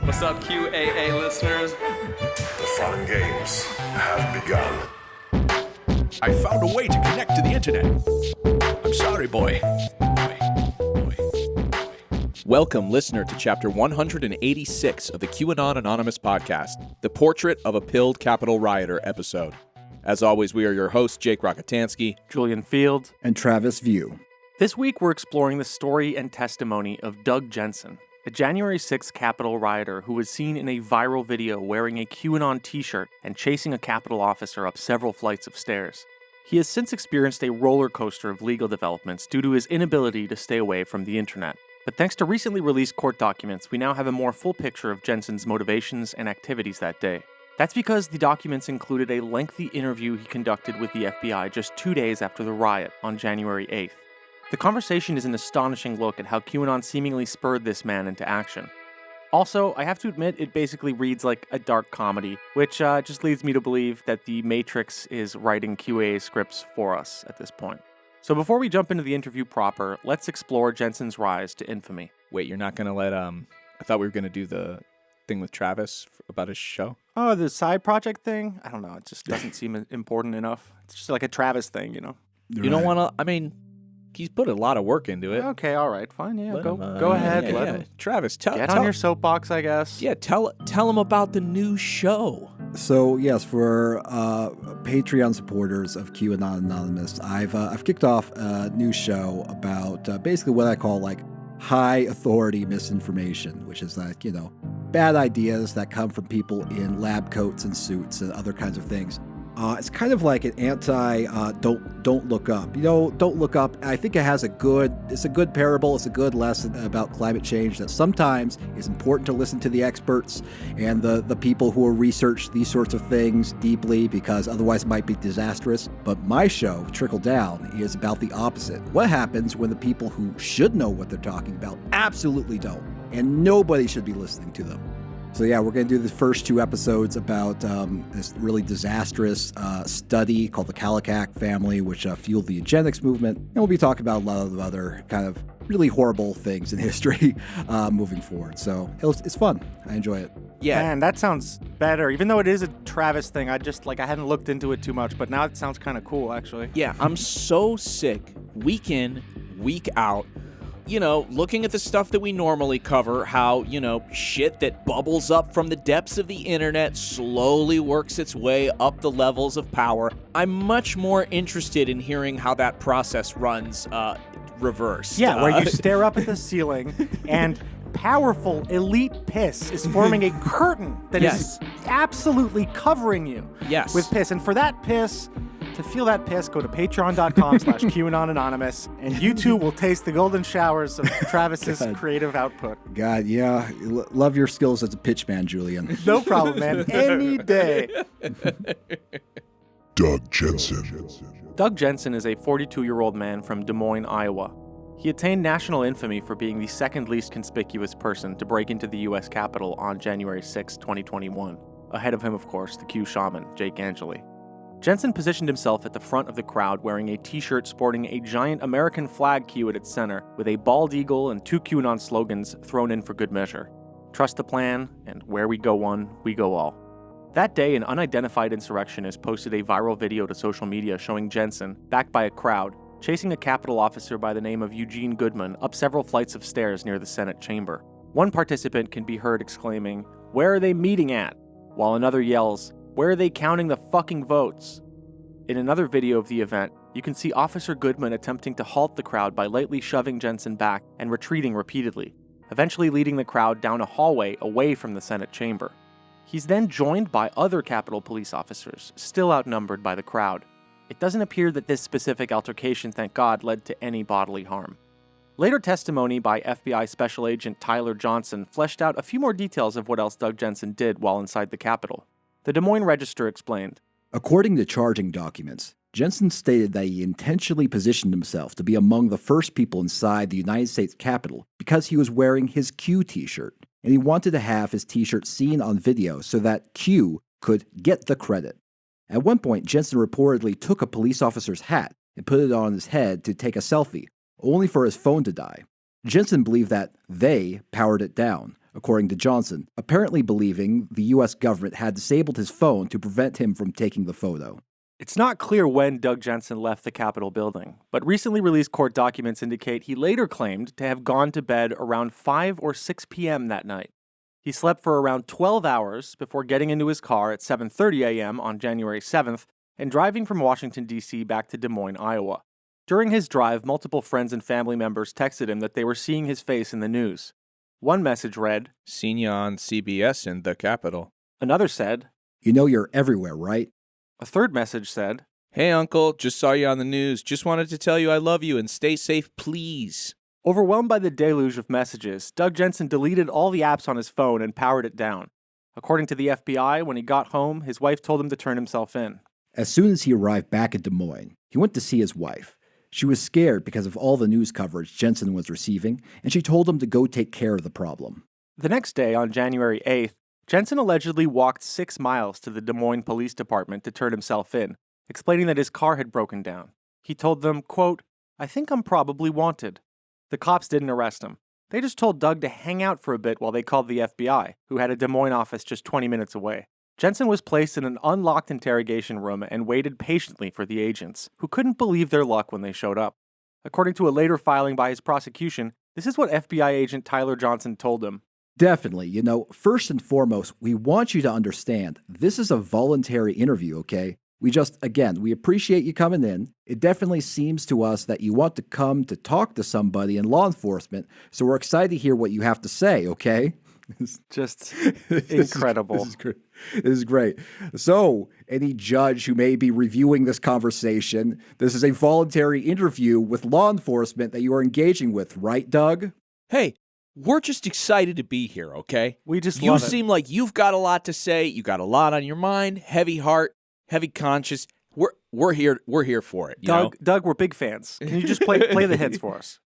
What's up, QAA listeners? The fun games have begun. I found a way to connect to the internet. I'm sorry, boy. Welcome, listener, to Chapter 186 of the QAnon Anonymous podcast, the Portrait of a Pilled Capitol Rioter episode. As always, we are your hosts, Jake Rockatansky, Julian Field, and Travis View. This week, we're exploring the story and testimony of Doug Jensen, a January 6th Capitol rioter who was seen in a viral video wearing a QAnon t-shirt and chasing a Capitol officer up several flights of stairs. He has since experienced a roller coaster of legal developments due to his inability to stay away from the internet. But thanks to recently released court documents, we now have a more full picture of Jensen's motivations and activities that day. That's because the documents included a lengthy interview he conducted with the FBI just 2 days after the riot on January 8th. The conversation is an astonishing look at how QAnon seemingly spurred this man into action. Also, I have to admit, it basically reads like a dark comedy, which just leads me to believe that the Matrix is writing QAA scripts for us at this point. So before we jump into the interview proper, let's explore Jensen's rise to infamy. Wait, you're not going to let, I thought we were going to do the thing with Travis about his show? Oh, the side project thing? I don't know, it just doesn't seem important enough. It's just like a Travis thing, you know? You don't want to, he's put a lot of work into it. Okay, all right, fine, yeah, go him, ahead. Yeah, let yeah. him Travis, get on your soapbox, I guess. Yeah, tell him about the new show. So yes, for Patreon supporters of QAnon Anonymous, I've kicked off a new show about basically what I call like high authority misinformation, which is like, bad ideas that come from people in lab coats and suits and other kinds of things. It's kind of like an anti don't look up. Don't look up. I think it's a good parable. It's a good lesson about climate change that sometimes it's important to listen to the experts and the people who will research these sorts of things deeply, because otherwise it might be disastrous. But my show, Trickle Down, is about the opposite. What happens when the people who should know what they're talking about absolutely don't, and nobody should be listening to them? So yeah, we're going to do the first 2 episodes about this really disastrous study called the Kallikak family, which fueled the eugenics movement. And we'll be talking about a lot of other kind of really horrible things in history moving forward. So it's fun. I enjoy it. Yeah. Man, that sounds better. Even though it is a Travis thing, I hadn't looked into it too much, but now it sounds kind of cool, actually. Yeah, I'm so sick, week in, week out, looking at the stuff that we normally cover, how, shit that bubbles up from the depths of the internet slowly works its way up the levels of power. I'm much more interested in hearing how that process runs reversed. Yeah, where you stare up at the ceiling and powerful elite piss is forming a curtain that is absolutely covering you with piss. And for that piss, to feel that piss, go to patreon.com/QAnonAnonymous, and you too will taste the golden showers of Travis's creative output. God, yeah. Love your skills as a pitchman, Julian. No problem, man. Any day. Doug Jensen. Doug Jensen is a 42-year-old man from Des Moines, Iowa. He attained national infamy for being the second least conspicuous person to break into the U.S. Capitol on January 6, 2021. Ahead of him, of course, the Q shaman, Jake Angeli. Jensen positioned himself at the front of the crowd wearing a t-shirt sporting a giant American flag Q at its center, with a bald eagle and 2 QAnon slogans thrown in for good measure. Trust the plan, and where we go one, we go all. That day, an unidentified insurrectionist posted a viral video to social media showing Jensen, backed by a crowd, chasing a Capitol officer by the name of Eugene Goodman up several flights of stairs near the Senate chamber. One participant can be heard exclaiming, "Where are they meeting at?" while another yells, "Where are they counting the fucking votes?" In another video of the event, you can see Officer Goodman attempting to halt the crowd by lightly shoving Jensen back and retreating repeatedly, eventually leading the crowd down a hallway away from the Senate chamber. He's then joined by other Capitol police officers, still outnumbered by the crowd. It doesn't appear that this specific altercation, thank God, led to any bodily harm. Later testimony by FBI Special Agent Tyler Johnson fleshed out a few more details of what else Doug Jensen did while inside the Capitol. The Des Moines Register explained, according to charging documents, Jensen stated that he intentionally positioned himself to be among the first people inside the United States Capitol because he was wearing his Q t-shirt, and he wanted to have his t-shirt seen on video so that Q could get the credit. At one point, Jensen reportedly took a police officer's hat and put it on his head to take a selfie, only for his phone to die. Jensen believed that they powered it down, according to Johnson, apparently believing the U.S. government had disabled his phone to prevent him from taking the photo. It's not clear when Doug Jensen left the Capitol building, but recently released court documents indicate he later claimed to have gone to bed around 5 or 6 p.m. that night. He slept for around 12 hours before getting into his car at 7:30 a.m. on January 7th and driving from Washington, D.C. back to Des Moines, Iowa. During his drive, multiple friends and family members texted him that they were seeing his face in the news. One message read, Seen ya on CBS in the Capitol. Another said, You know you're everywhere, right? A third message said, Hey, Uncle, just saw you on the news. Just wanted to tell you I love you and stay safe, please. Overwhelmed by the deluge of messages, Doug Jensen deleted all the apps on his phone and powered it down. According to the FBI, when he got home, his wife told him to turn himself in. As soon as he arrived back in Des Moines, he went to see his wife. She was scared because of all the news coverage Jensen was receiving, and she told him to go take care of the problem. The next day, on January 8th, Jensen allegedly walked 6 miles to the Des Moines Police Department to turn himself in, explaining that his car had broken down. He told them, quote, I think I'm probably wanted. The cops didn't arrest him. They just told Doug to hang out for a bit while they called the FBI, who had a Des Moines office just 20 minutes away. Jensen was placed in an unlocked interrogation room and waited patiently for the agents, who couldn't believe their luck when they showed up. According to a later filing by his prosecution, this is what FBI agent Tyler Johnson told him. Definitely. First and foremost, we want you to understand this is a voluntary interview, okay? We appreciate you coming in. It definitely seems to us that you want to come to talk to somebody in law enforcement, so we're excited to hear what you have to say, okay? Just incredible. This is great. So, any judge who may be reviewing this conversation, this is a voluntary interview with law enforcement that you are engaging with, right, Doug? Hey, we're just excited to be here, okay? We just You love it. seem like you've got a lot to say. You got a lot on your mind, heavy heart, heavy conscience. We're here for it, you know? Doug, we're big fans. Can you just play the hits for us?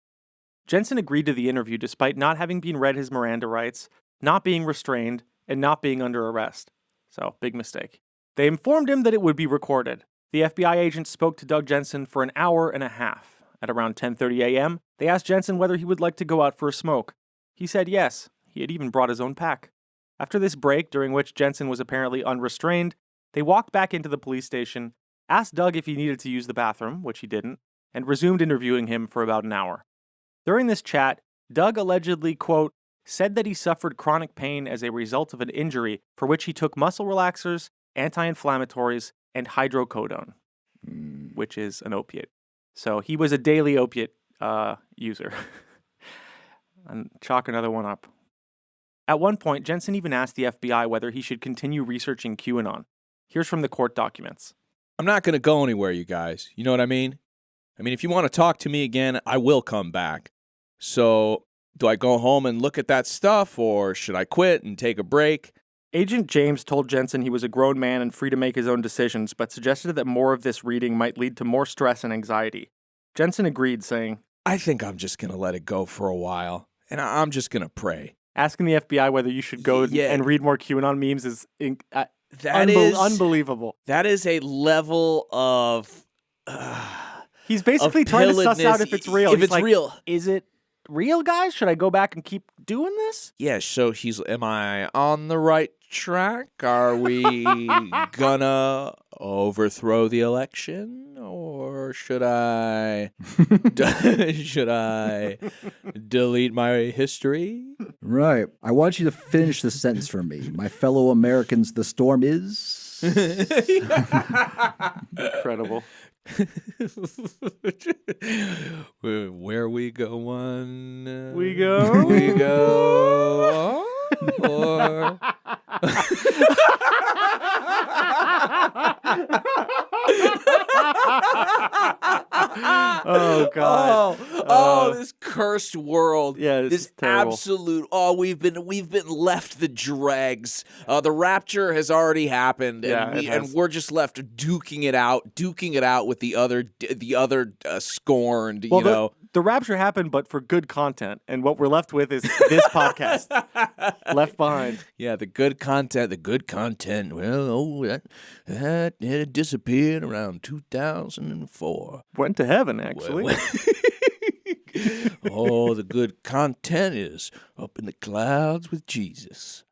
Jensen agreed to the interview despite not having been read his Miranda rights, not being restrained, and not being under arrest. So, big mistake. They informed him that it would be recorded. The FBI agent spoke to Doug Jensen for an hour and a half. At around 10:30 a.m., they asked Jensen whether he would like to go out for a smoke. He said yes. He had even brought his own pack. After this break, during which Jensen was apparently unrestrained, they walked back into the police station, asked Doug if he needed to use the bathroom, which he didn't, and resumed interviewing him for about an hour. During this chat, Doug allegedly, quote, said that he suffered chronic pain as a result of an injury for which he took muscle relaxers, anti-inflammatories, and hydrocodone, which is an opiate. So he was a daily opiate user. And chalk another one up. At one point, Jensen even asked the FBI whether he should continue researching QAnon. Here's from the court documents. I'm not going to go anywhere, you guys. You know what I mean? If you want to talk to me again, I will come back. So, do I go home and look at that stuff, or should I quit and take a break? Agent James told Jensen he was a grown man and free to make his own decisions, but suggested that more of this reading might lead to more stress and anxiety. Jensen agreed, saying, I think I'm just going to let it go for a while, and I'm just going to pray. Asking the FBI whether you should go and read more QAnon memes is unbelievable. That is a level of... He's basically trying to suss out if it's real. If it's real. Is it real, guys? Should I go back and keep doing this? Yeah, so am I on the right track? Are we gonna overthrow the election? Or should I delete my history? Right. I want you to finish the sentence for me. My fellow Americans, the storm is... Incredible. Where we go one, we go. We go. Or... Oh God! Oh, this cursed world! Yeah, this terrible. Absolute. Oh, we've been left the dregs. The rapture has already happened, and we're just left duking it out with the other scorned. Well, you know, the rapture happened, but for good content, and what we're left with is this podcast. Left behind. Yeah, the good content. Well, that it disappeared around 2004. Went to heaven, actually. Oh, the good content is up in the clouds with Jesus.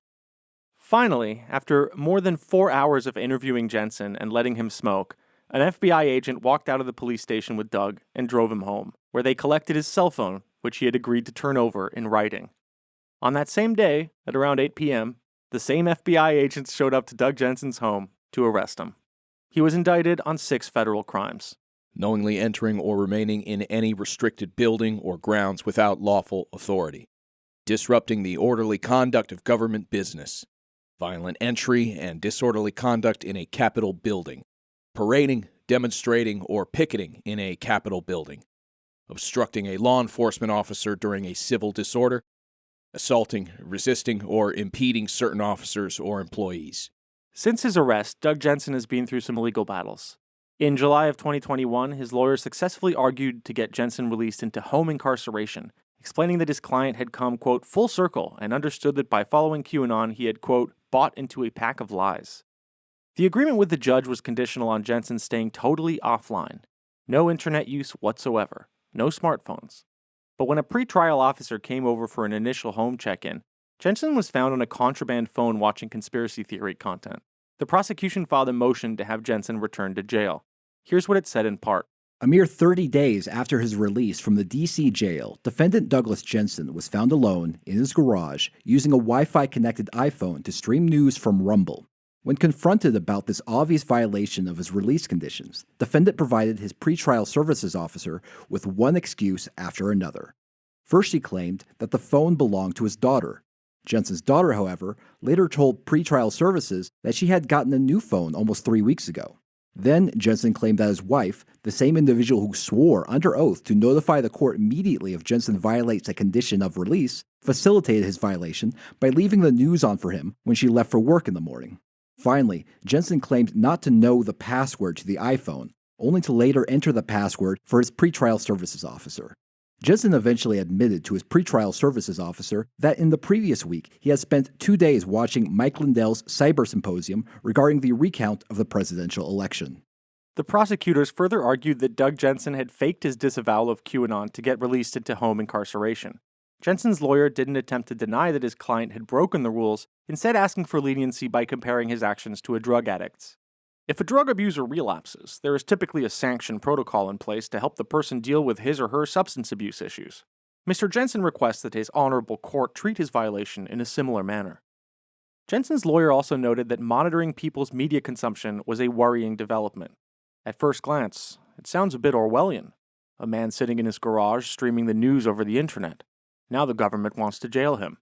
Finally, after more than 4 hours of interviewing Jensen and letting him smoke, an FBI agent walked out of the police station with Doug and drove him home, where they collected his cell phone, which he had agreed to turn over in writing. On that same day, at around 8 p.m., the same FBI agents showed up to Doug Jensen's home to arrest him. He was indicted on 6 federal crimes. Knowingly entering or remaining in any restricted building or grounds without lawful authority. Disrupting the orderly conduct of government business. Violent entry and disorderly conduct in a Capitol building. Parading, demonstrating, or picketing in a Capitol building. Obstructing a law enforcement officer during a civil disorder. Assaulting, resisting, or impeding certain officers or employees. Since his arrest, Doug Jensen has been through some legal battles. In July of 2021, his lawyer successfully argued to get Jensen released into home incarceration, explaining that his client had come, quote, full circle and understood that by following QAnon, he had, quote, bought into a pack of lies. The agreement with the judge was conditional on Jensen staying totally offline. No internet use whatsoever. No smartphones. But when a pretrial officer came over for an initial home check-in, Jensen was found on a contraband phone watching conspiracy theory content. The prosecution filed a motion to have Jensen returned to jail. Here's what it said in part. A mere 30 days after his release from the D.C. jail, defendant Douglas Jensen was found alone in his garage using a Wi-Fi connected iPhone to stream news from Rumble. When confronted about this obvious violation of his release conditions, defendant provided his pretrial services officer with one excuse after another. First, he claimed that the phone belonged to his daughter. Jensen's daughter, however, later told pretrial services that she had gotten a new phone almost 3 weeks ago. Then, Jensen claimed that his wife, the same individual who swore under oath to notify the court immediately if Jensen violates a condition of release, facilitated his violation by leaving the news on for him when she left for work in the morning. Finally, Jensen claimed not to know the password to the iPhone, only to later enter the password for his pretrial services officer. Jensen eventually admitted to his pretrial services officer that in the previous week he had spent 2 days watching Mike Lindell's cyber symposium regarding the recount of the presidential election. The prosecutors further argued that Doug Jensen had faked his disavowal of QAnon to get released into home incarceration. Jensen's lawyer didn't attempt to deny that his client had broken the rules, instead asking for leniency by comparing his actions to a drug addict's. If a drug abuser relapses, there is typically a sanction protocol in place to help the person deal with his or her substance abuse issues. Mr. Jensen requests that his honorable court treat his violation in a similar manner. Jensen's lawyer also noted that monitoring people's media consumption was a worrying development. At first glance, it sounds a bit Orwellian. A man sitting in his garage streaming the news over the internet. Now the government wants to jail him.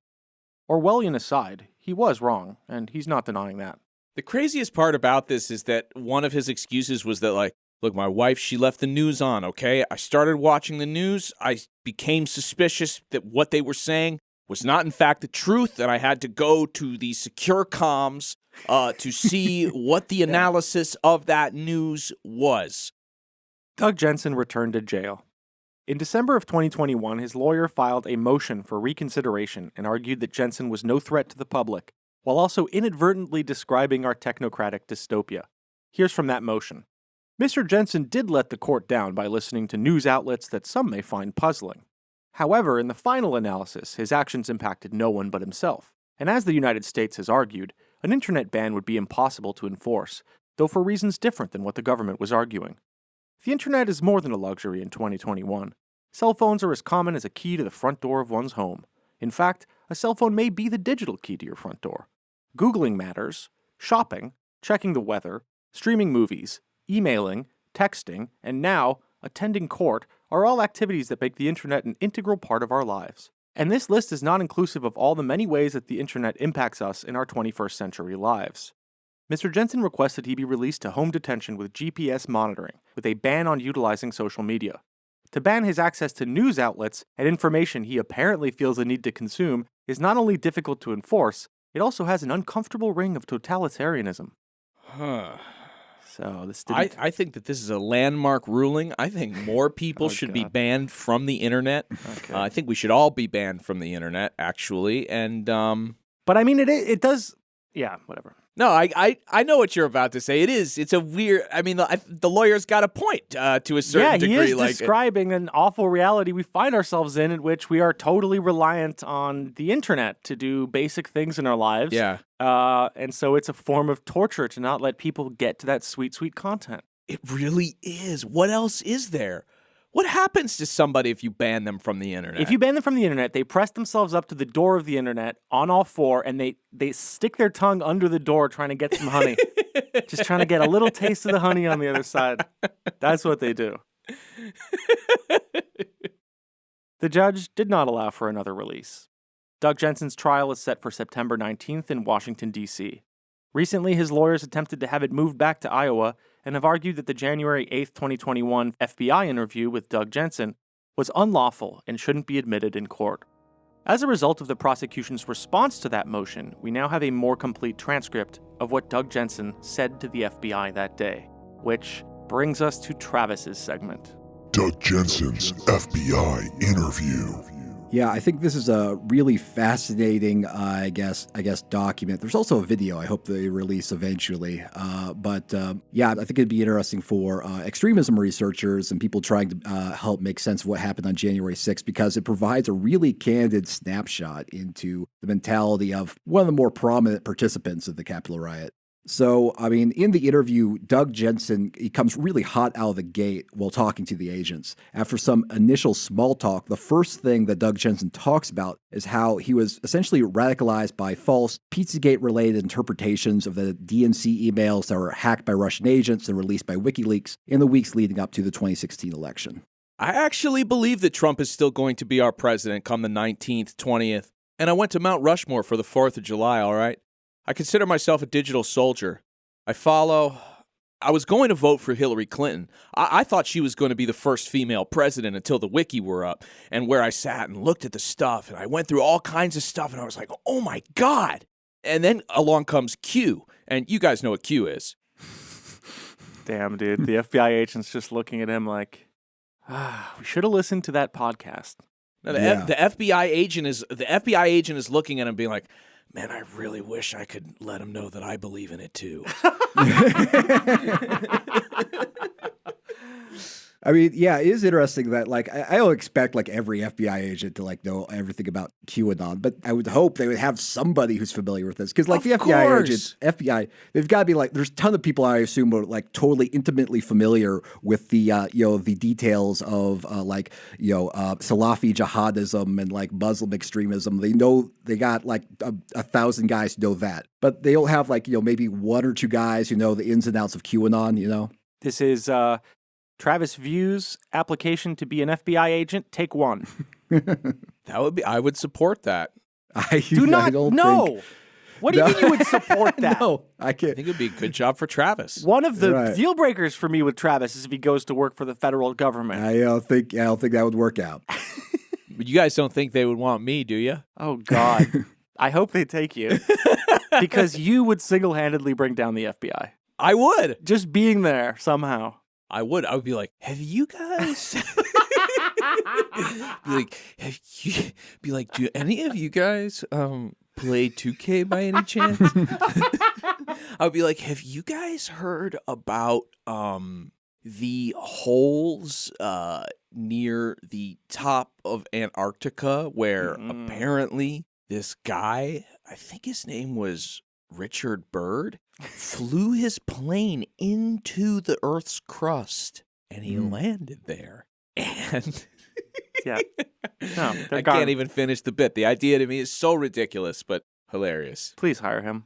Orwellian aside, he was wrong, and he's not denying that. The craziest part about this is that one of his excuses was that, like, look, my wife, she left the news on, okay? I started watching the news. I became suspicious that what they were saying was not, in fact, the truth, and I had to go to the secure comms to see what the analysis of that news was. Doug Jensen returned to jail. In December of 2021, his lawyer filed a motion for reconsideration and argued that Jensen was no threat to the public, while also inadvertently describing our technocratic dystopia. Here's from that motion. Mr. Jensen did let the court down by listening to news outlets that some may find puzzling. However, in the final analysis, his actions impacted no one but himself. And as the United States has argued, an internet ban would be impossible to enforce, though for reasons different than what the government was arguing. The internet is more than a luxury in 2021. Cell phones are as common as a key to the front door of one's home. In fact, a cell phone may be the digital key to your front door. Googling matters, shopping, checking the weather, streaming movies, emailing, texting, and now, attending court are all activities that make the internet an integral part of our lives. And this list is not inclusive of all the many ways that the internet impacts us in our 21st century lives. Mr. Jensen requested he be released to home detention with GPS monitoring, with a ban on utilizing social media. To ban his access to news outlets and information he apparently feels a need to consume is not only difficult to enforce, it also has an uncomfortable ring of totalitarianism. So this didn't... I think that this is a landmark ruling. I think more people should be banned from the internet. Okay. I think we should all be banned from the internet, actually. And But I mean, it does... Yeah, whatever. No, I know what you're about to say. It's a weird. I mean, the lawyer's got a point to a certain degree. Yeah, he is describing an awful reality we find ourselves in which we are totally reliant on the internet to do basic things in our lives. Yeah. And so it's a form of torture to not let people get to that sweet, sweet content. It really is. What else is there? What happens to somebody if you ban them from the internet? If you ban them from the internet, they press themselves up to the door of the internet on all four, and they stick their tongue under the door trying to get some honey. Just trying to get a little taste of the honey on the other side. That's what they do. The judge did not allow for another release. Doug Jensen's trial is set for September 19th in Washington, D.C. Recently, his lawyers attempted to have it moved back to Iowa and have argued that the January 8th, 2021 FBI interview with Doug Jensen was unlawful and shouldn't be admitted in court. As a result of the prosecution's response to that motion, we now have a more complete transcript of what Doug Jensen said to the FBI that day, which brings us to Travis's segment. Doug Jensen's FBI interview. Yeah, I think this is a really fascinating, I guess, document. There's also a video I hope they release eventually. But I think it'd be interesting for extremism researchers and people trying to help make sense of what happened on January 6th, because it provides a really candid snapshot into the mentality of one of the more prominent participants of the Capitol riot. So, I mean, in the interview, Doug Jensen, he comes really hot out of the gate while talking to the agents. After some initial small talk, the first thing that Doug Jensen talks about is how he was essentially radicalized by false Pizzagate-related interpretations of the DNC emails that were hacked by Russian agents and released by WikiLeaks in the weeks leading up to the 2016 election. I actually believe that Trump is still going to be our president come the 19th, 20th. And I went to Mount Rushmore for the 4th of July, all right? I consider myself a digital soldier. I was going to vote for Hillary Clinton. I thought she was going to be the first female president until the wiki were up, and where I sat and looked at the stuff, and I went through all kinds of stuff, and I was like, oh my God. And then along comes Q, and you guys know what Q is. Damn, dude. The FBI agent's just looking at him like, we should have listened to that podcast. No, the FBI agent is looking at him being like, man, I really wish I could let him know that I believe in it too. I mean, yeah, it is interesting that, like, I don't expect, like, every FBI agent to, like, know everything about QAnon, but I would hope they would have somebody who's familiar with this. Because, like, the FBI, they've got to be, like, there's a ton of people I assume are, like, totally intimately familiar with the, the details of, Salafi jihadism and, like, Muslim extremism. They know, they got, like, 1,000 guys who know that. But they don't have, like, maybe one or two guys who know the ins and outs of QAnon, This is, Travis View's application to be an FBI agent, take one. I would support that. What do you mean you would support that? No, I can't. I think it would be a good job for Travis. One of the deal breakers for me with Travis is if he goes to work for the federal government. I don't think that would work out. But you guys don't think they would want me, do you? Oh, God. I hope they take you. Because you would single-handedly bring down the FBI. I would. Just being there somehow. I would be like, have you guys? be like, do any of you guys play 2K by any chance? I would be like, have you guys heard about the holes near the top of Antarctica where apparently this guy, I think his name was Richard Byrd, flew his plane into the Earth's crust, and he landed there. And I can't even finish the bit. The idea to me is so ridiculous, but hilarious. Please hire him.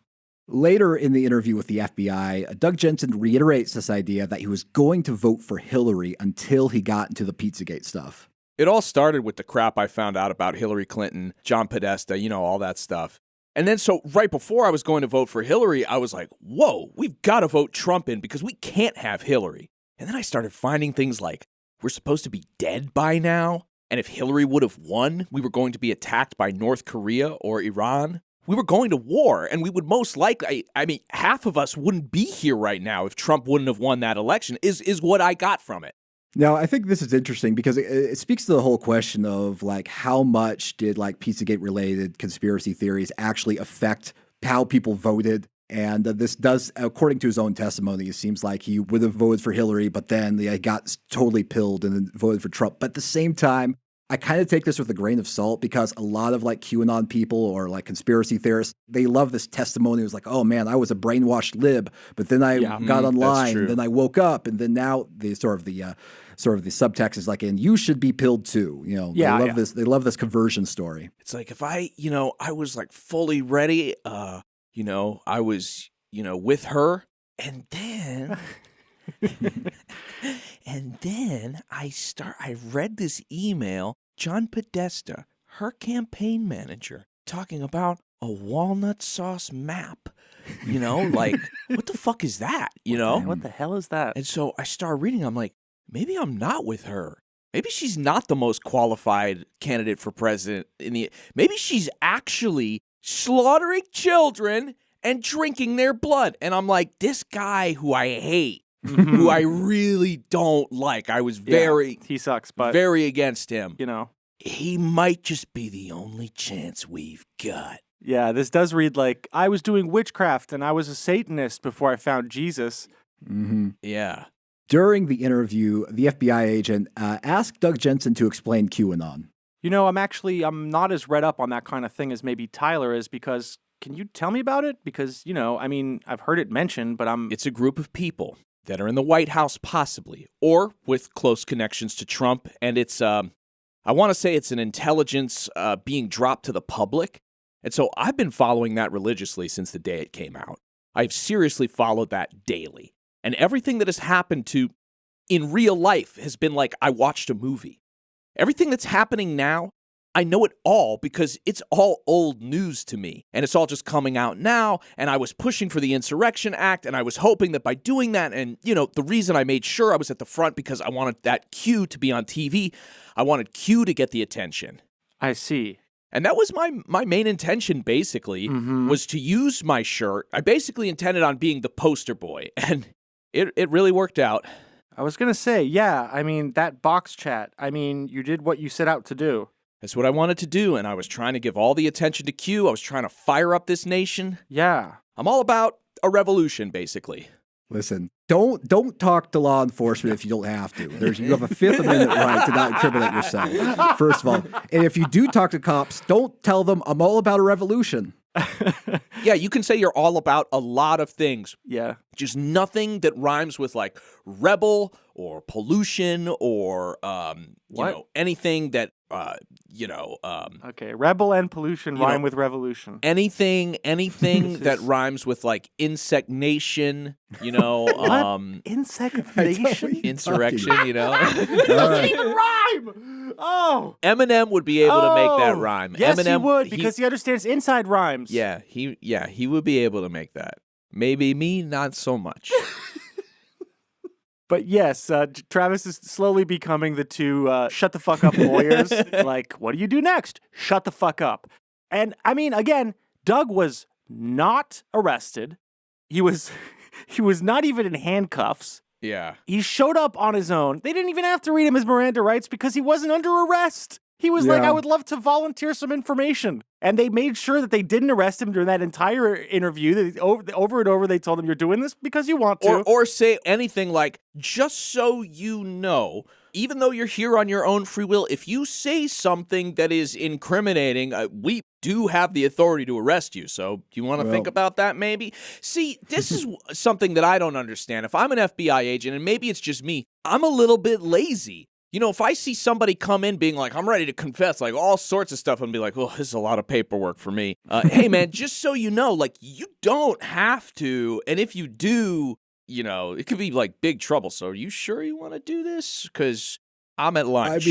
Later in the interview with the FBI, Doug Jensen reiterates this idea that he was going to vote for Hillary until he got into the Pizzagate stuff. It all started with the crap I found out about Hillary Clinton, John Podesta, all that stuff. And then so right before I was going to vote for Hillary, I was like, whoa, we've got to vote Trump in because we can't have Hillary. And then I started finding things like we're supposed to be dead by now. And if Hillary would have won, we were going to be attacked by North Korea or Iran. We were going to war, and we would most likely, half of us wouldn't be here right now if Trump wouldn't have won that election, is what I got from it. Now, I think this is interesting because it speaks to the whole question of, like, how much did, like, Pizzagate-related conspiracy theories actually affect how people voted? And this does, according to his own testimony, it seems like he would have voted for Hillary, but then he got totally pilled and then voted for Trump. But at the same time, I kind of take this with a grain of salt because a lot of like QAnon people or like conspiracy theorists, they love this testimony. It was like, oh man, I was a brainwashed lib, but then I got online, and then I woke up, and then now the sort of the subtext is like, and you should be pilled too. You know, they love this conversion story. It's like if I was like fully ready, I was, with her, and then I read this email, John Podesta, her campaign manager, talking about a walnut sauce map. Like, what the fuck is that? What the hell is that? And so I started reading, I'm like, maybe I'm not with her. Maybe she's not the most qualified candidate for president maybe she's actually slaughtering children and drinking their blood. And I'm like, this guy who I hate, who I really don't like, I was he sucks, but very against him. He might just be the only chance we've got. Yeah, this does read like, I was doing witchcraft and I was a Satanist before I found Jesus. Mm-hmm. Yeah. During the interview, the FBI agent asked Doug Jensen to explain QAnon. I'm not as read up on that kind of thing as maybe Tyler is, because can you tell me about it? Because, I've heard it mentioned, but It's a group of people that are in the White House possibly, or with close connections to Trump, and it's, I want to say it's an intelligence being dropped to the public, and so I've been following that religiously since the day it came out. I've seriously followed that daily. And everything that has happened in real life has been like I watched a movie. Everything that's happening now, I know it all because it's all old news to me. And it's all just coming out now. And I was pushing for the Insurrection Act. And I was hoping that by doing that, and, the reason I made sure I was at the front because I wanted that Q to be on TV. I wanted Q to get the attention. I see. And that was my main intention, basically, was to use my shirt. I basically intended on being the poster boy. And it really worked out. I was going to say, that box chat, you did what you set out to do. That's what I wanted to do, and I was trying to give all the attention to Q. I was trying to fire up this nation. Yeah. I'm all about a revolution, basically. Listen, don't talk to law enforcement if you don't have to. You have a Fifth Amendment right to not incriminate yourself, first of all. And if you do talk to cops, don't tell them I'm all about a revolution. Yeah, you can say you're all about a lot of things. Yeah. Just nothing that rhymes with like rebel or pollution or anything that Okay, rebel and pollution rhyme with revolution. Anything that rhymes with like insect-nation, Insect nation? Insurrection, It doesn't even rhyme! Oh! Eminem would be able to make that rhyme. Yes, Eminem, he would, because he understands inside rhymes. Yeah, he would be able to make that. Maybe me, not so much. But yes, Travis is slowly becoming the two shut the fuck up lawyers. Like, what do you do next? Shut the fuck up. And again, Doug was not arrested. He was not even in handcuffs. Yeah. He showed up on his own. They didn't even have to read him his Miranda rights because he wasn't under arrest. He was like, I would love to volunteer some information. And they made sure that they didn't arrest him during that entire interview. Over and over, they told him, you're doing this because you want to. Or say anything like, just so you know, even though you're here on your own free will, if you say something that is incriminating, we do have the authority to arrest you. So do you want to think about that maybe? See, this is something that I don't understand. If I'm an FBI agent, and maybe it's just me, I'm a little bit lazy. If I see somebody come in being like, I'm ready to confess, like all sorts of stuff, and be like, oh, this is a lot of paperwork for me. Hey, man, just so you know, like, you don't have to. And if you do, it could be like big trouble. So are you sure you want to do this? Because I'm at lunch.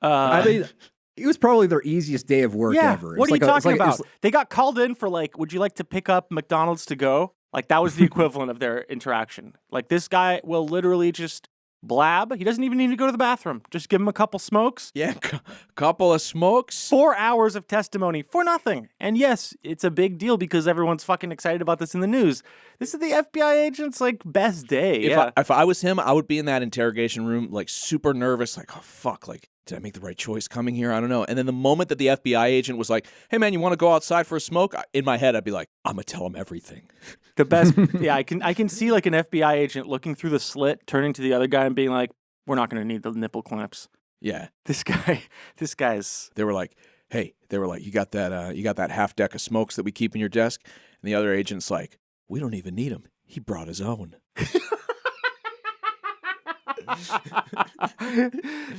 I mean, it was probably their easiest day of work ever. What are you talking about? They got called in for like, would you like to pick up McDonald's to go? Like, that was the equivalent of their interaction. Like, this guy will literally just blab. He doesn't even need to go to the bathroom. Just give him a couple smokes. Yeah, couple of smokes. 4 hours of testimony for nothing. And yes, it's a big deal because everyone's fucking excited about this in the news. This is the FBI agent's like best day. If I was him, I would be in that interrogation room like super nervous, like, oh fuck, like did I make the right choice coming here? I don't know. And then the moment that the FBI agent was like, hey, man, you want to go outside for a smoke? In my head, I'd be like, I'm going to tell him everything. The best, yeah, I can see like an FBI agent looking through the slit, turning to the other guy and being like, we're not going to need the nipple clamps. Yeah. This guy's. They were like, hey, you got that half deck of smokes that we keep in your desk? And the other agent's like, we don't even need him. He brought his own.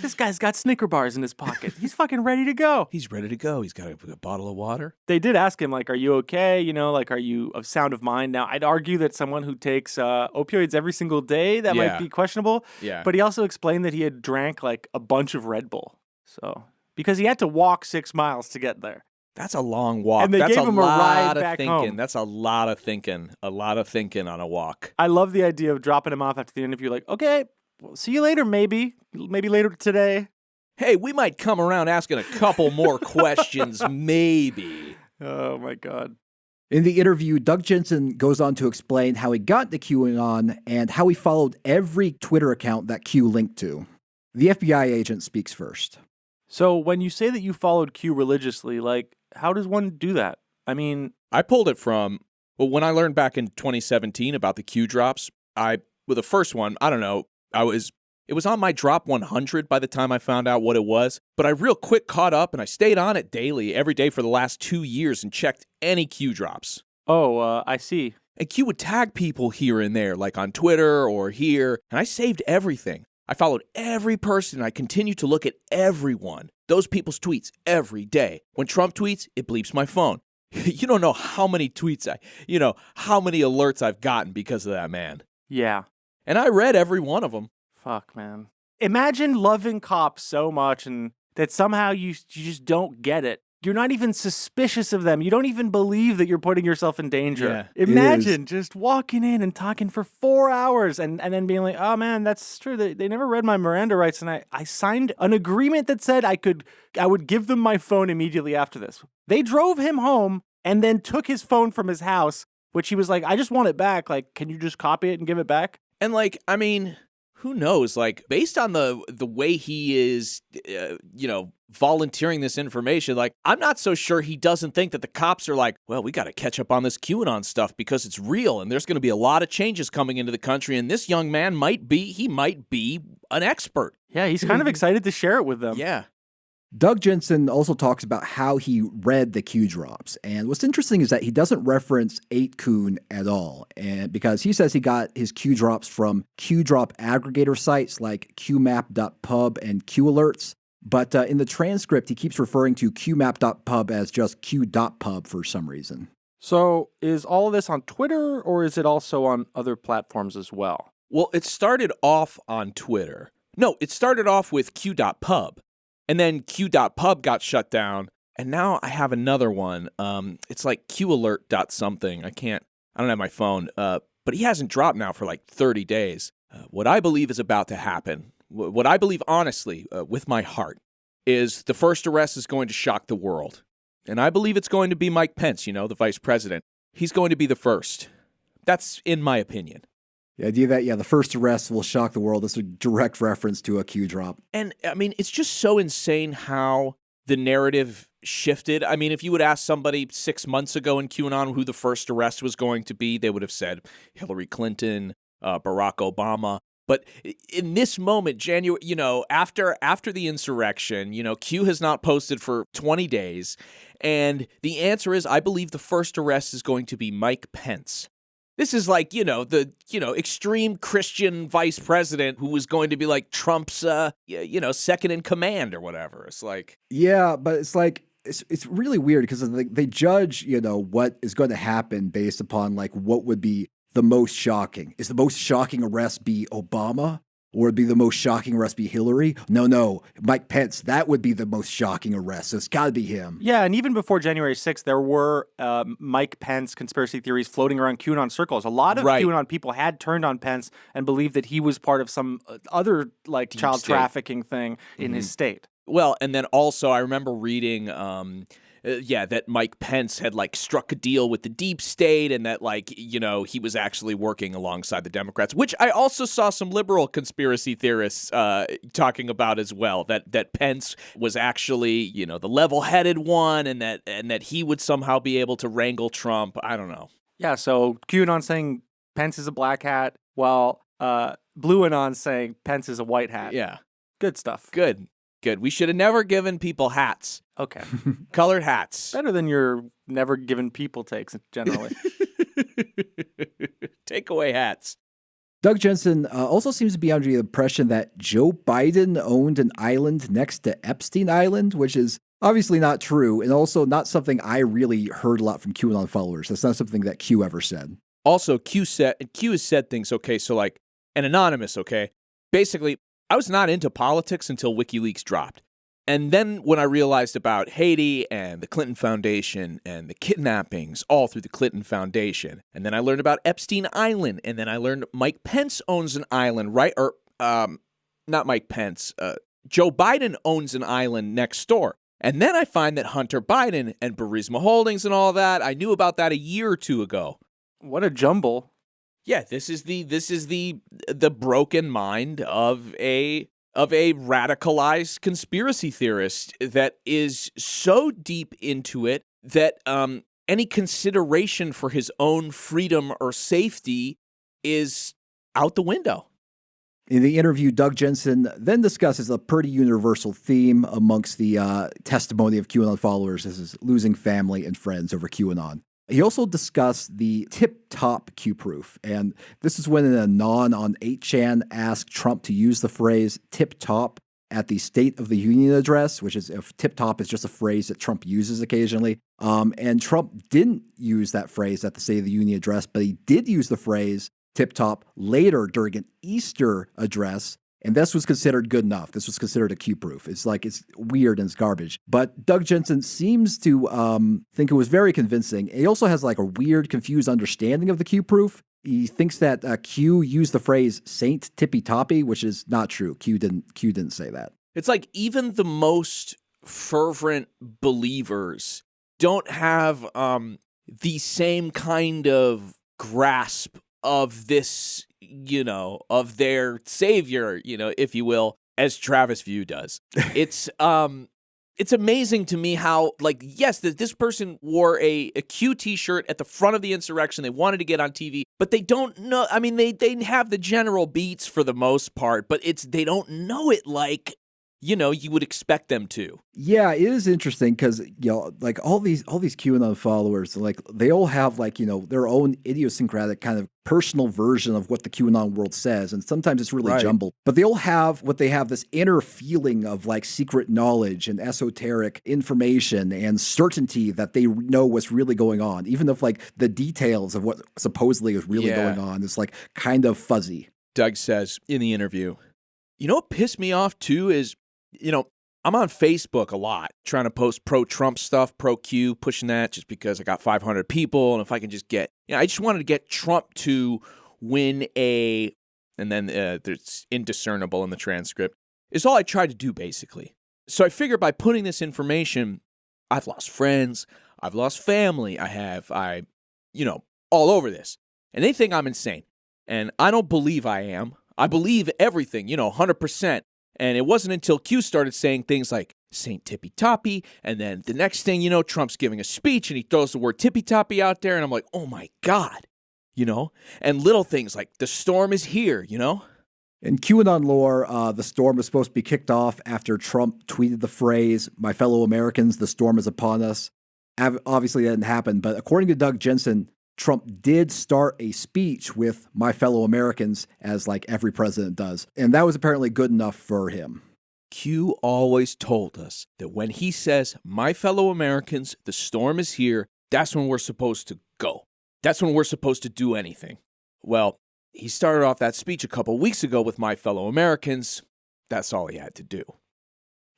This guy's got Snicker bars in his pocket. He's fucking ready to go. He's ready to go. He's got a bottle of water. They did ask him, like, are you okay? You know, like, are you of sound of mind? Now, I'd argue that someone who takes opioids every single day, that might be questionable. Yeah. But he also explained that he had drank, like, a bunch of Red Bull. So, because he had to walk 6 miles to get there. That's a long walk. And they That's gave him a ride of back thinking. home. That's a lot of thinking. A lot of thinking on a walk. I love the idea of dropping him off after the interview, like, okay, well, see you later, maybe later today. Hey, we might come around asking a couple more questions, maybe. Oh, my God. In the interview, Doug Jensen goes on to explain how he got to QAnon and how he followed every Twitter account that Q linked to. The FBI agent speaks first. So when you say that you followed Q religiously, like, how does one do that? I mean, I pulled it from, well, when I learned back in 2017 about the Q drops, the first one, I don't know, it was on my drop 100 by the time I found out what it was, but I real quick caught up and I stayed on it daily, every day for the last 2 years and checked any Q drops. I see. And Q would tag people here and there, like on Twitter or here, and I saved everything. I followed every person and I continued to look at everyone, those people's tweets every day. When Trump tweets, it bleeps my phone. You don't know how many tweets how many alerts I've gotten because of that man. Yeah. And I read every one of them. Fuck, man. Imagine loving cops so much and that somehow you just don't get it. You're not even suspicious of them. You don't even believe that you're putting yourself in danger. Yeah, Imagine just walking in and talking for 4 hours and then being like, oh man, that's true. They never read my Miranda rights. And I signed an agreement that said I would give them my phone immediately after this. They drove him home and then took his phone from his house, which he was like, I just want it back. Like, can you just copy it and give it back? And like, I mean, who knows? Like, based on the way he is, volunteering this information, like, I'm not so sure he doesn't think that the cops are like, well, we got to catch up on this QAnon stuff because it's real and there's going to be a lot of changes coming into the country. And this young man might be an expert. Yeah, he's kind of excited to share it with them. Yeah. Doug Jensen also talks about how he read the Q drops. And what's interesting is that he doesn't reference 8kun at all. And because he says he got his Q drops from Q drop aggregator sites like qmap.pub and Q alerts. But in the transcript, he keeps referring to qmap.pub as just q.pub for some reason. So is all of this on Twitter or is it also on other platforms as well? Well, it started off on Twitter. No, it started off with q.pub. And then q.pub got shut down. And now I have another one. It's like qalert.something. I don't have my phone. But he hasn't dropped now for like 30 days. What I believe is about to happen, what I believe honestly, with my heart, is the first arrest is going to shock the world. And I believe it's going to be Mike Pence, the vice president. He's going to be the first. That's in my opinion. The idea that, the first arrest will shock the world is a direct reference to a Q drop. And, I mean, it's just so insane how the narrative shifted. I mean, if you would ask somebody 6 months ago in QAnon who the first arrest was going to be, they would have said Hillary Clinton, Barack Obama. But in this moment, January, after the insurrection, Q has not posted for 20 days. And the answer is, I believe the first arrest is going to be Mike Pence. This is like, the extreme Christian vice president who was going to be like Trump's, second in command or whatever. It's like. Yeah, but it's like, it's really weird because they judge, what is going to happen based upon like what would be the most shocking. Is the most shocking arrest be Obama? Or would be the most shocking arrest be Hillary? No, Mike Pence, that would be the most shocking arrest. So it's got to be him. Yeah, and even before January 6th, there were Mike Pence conspiracy theories floating around QAnon circles. A lot of QAnon people had turned on Pence and believed that he was part of some other like child trafficking thing in his state. Well, and then also I remember reading that Mike Pence had like struck a deal with the deep state and that like, he was actually working alongside the Democrats, which I also saw some liberal conspiracy theorists talking about as well, that Pence was actually, the level-headed one and that he would somehow be able to wrangle Trump. I don't know. Yeah, so QAnon saying Pence is a black hat, while Blue Anon saying Pence is a white hat. Yeah. Good stuff. Good. We should have never given people hats. Okay. Colored hats. Better than your never given people takes, generally. Take away hats. Doug Jensen also seems to be under the impression that Joe Biden owned an island next to Epstein Island, which is obviously not true, and also not something I really heard a lot from QAnon followers. That's not something that Q ever said. Also, Q has said things, okay, so like, an anonymous, okay? Basically, I was not into politics until WikiLeaks dropped. And then when I realized about Haiti and the Clinton Foundation and the kidnappings all through the Clinton Foundation, and then I learned about Epstein Island, and then I learned Mike Pence owns an island, right? Or, not Mike Pence, Joe Biden owns an island next door. And then I find that Hunter Biden and Burisma Holdings and all that, I knew about that a year or two ago. What a jumble. Yeah, this is the broken mind of a radicalized conspiracy theorist that is so deep into it that any consideration for his own freedom or safety is out the window. In the interview, Doug Jensen then discusses a pretty universal theme amongst the testimony of QAnon followers is losing family and friends over QAnon. He also discussed the tip-top Q-proof, and this is when an anon on 8chan asked Trump to use the phrase tip-top at the State of the Union address, which is, if tip-top is just a phrase that Trump uses occasionally. And Trump didn't use that phrase at the State of the Union address, but he did use the phrase tip-top later during an Easter address, and this was considered good enough. This was considered a Q-proof. It's like, it's weird and it's garbage. But Doug Jensen seems to think it was very convincing. He also has like a weird, confused understanding of the Q-proof. He thinks that Q used the phrase Saint Tippy Toppy, which is not true. Q didn't say that. It's like even the most fervent believers don't have the same kind of grasp of this, of their savior, if you will, as Travis View does. It's amazing to me how, like, yes, that this person wore a Q t-shirt at the front of the insurrection. They wanted to get on TV, but they don't know. I mean, they have the general beats for the most part, but they don't know it like, you would expect them to. Yeah, it is interesting because, like all these QAnon followers, like they all have like, their own idiosyncratic kind of personal version of what the QAnon world says. And sometimes it's really jumbled, but they all have this inner feeling of like secret knowledge and esoteric information and certainty that they know what's really going on, even if like the details of what supposedly is really going on is like kind of fuzzy. Doug says in the interview, what pissed me off too is, I'm on Facebook a lot trying to post pro-Trump stuff, pro-Q, pushing that just because I got 500 people. And if I can just get, I just wanted to get Trump to win and then there's indiscernible in the transcript, is all I tried to do basically. So I figured by putting this information, I've lost friends, I've lost family, all over this. And they think I'm insane. And I don't believe I am. I believe everything, 100%. And it wasn't until Q started saying things like Saint Tippy Toppy, and then the next thing Trump's giving a speech and he throws the word Tippy Toppy out there, and I'm like, oh my God, and little things like the storm is here, In QAnon lore, the storm was supposed to be kicked off after Trump tweeted the phrase, "My fellow Americans, the storm is upon us." Obviously that didn't happen, but according to Doug Jensen, Trump did start a speech with "My fellow Americans," as like every president does. And that was apparently good enough for him. Q always told us that when he says, "My fellow Americans, the storm is here," that's when we're supposed to go. That's when we're supposed to do anything. Well, he started off that speech a couple weeks ago with "My fellow Americans." That's all he had to do.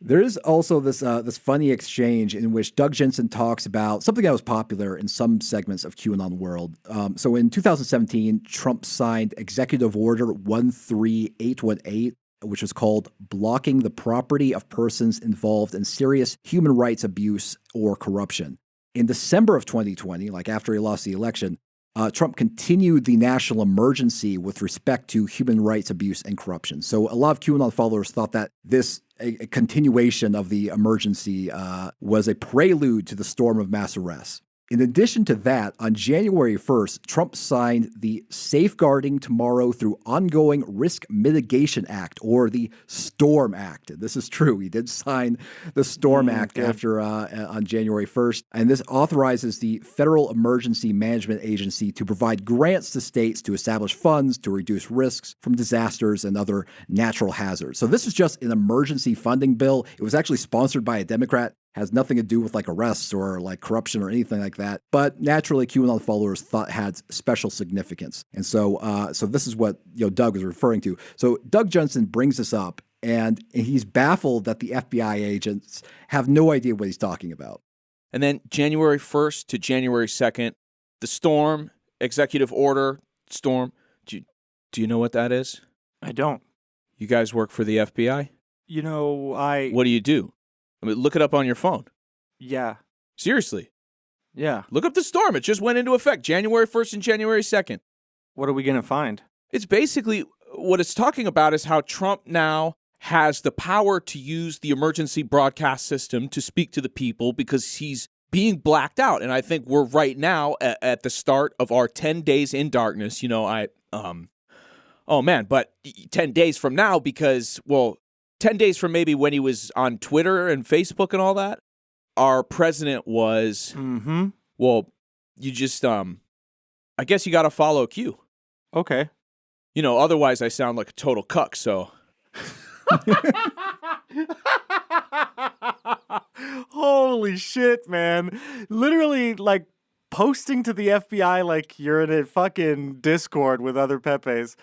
There is also this funny exchange in which Doug Jensen talks about something that was popular in some segments of QAnon world. So in 2017, Trump signed Executive Order 13818, which was called Blocking the Property of Persons Involved in Serious Human Rights Abuse or Corruption. In December of 2020, like after he lost the election, Trump continued the national emergency with respect to human rights abuse and corruption. So a lot of QAnon followers thought that this a continuation of the emergency was a prelude to the storm of mass arrests. In addition to that, on January 1st, Trump signed the Safeguarding Tomorrow Through Ongoing Risk Mitigation Act, or the STORM Act. This is true. He did sign the STORM Act after on January 1st. And this authorizes the Federal Emergency Management Agency to provide grants to states to establish funds to reduce risks from disasters and other natural hazards. So this is just an emergency funding bill. It was actually sponsored by a Democrat. Has nothing to do with like arrests or like corruption or anything like that. But naturally, QAnon followers thought had special significance. And so this is what Doug was referring to. So Doug Jensen brings this up, and he's baffled that the FBI agents have no idea what he's talking about. And then January 1st to January 2nd, the storm, executive order, storm. Do you know what that is? I don't. You guys work for the FBI? What do you do? I mean, look it up on your phone. Yeah. Seriously. Yeah. Look up the storm. It just went into effect January 1st and January 2nd. What are we going to find? It's basically what it's talking about is how Trump now has the power to use the emergency broadcast system to speak to the people because he's being blacked out. And I think we're right now at the start of our 10 days in darkness. But 10 days from now because, 10 days from maybe when he was on Twitter and Facebook and all that, our president was, you just, I guess you got to follow Q. Okay. Otherwise I sound like a total cuck, so. Holy shit, man. Literally, like, posting to the FBI like you're in a fucking Discord with other Pepes.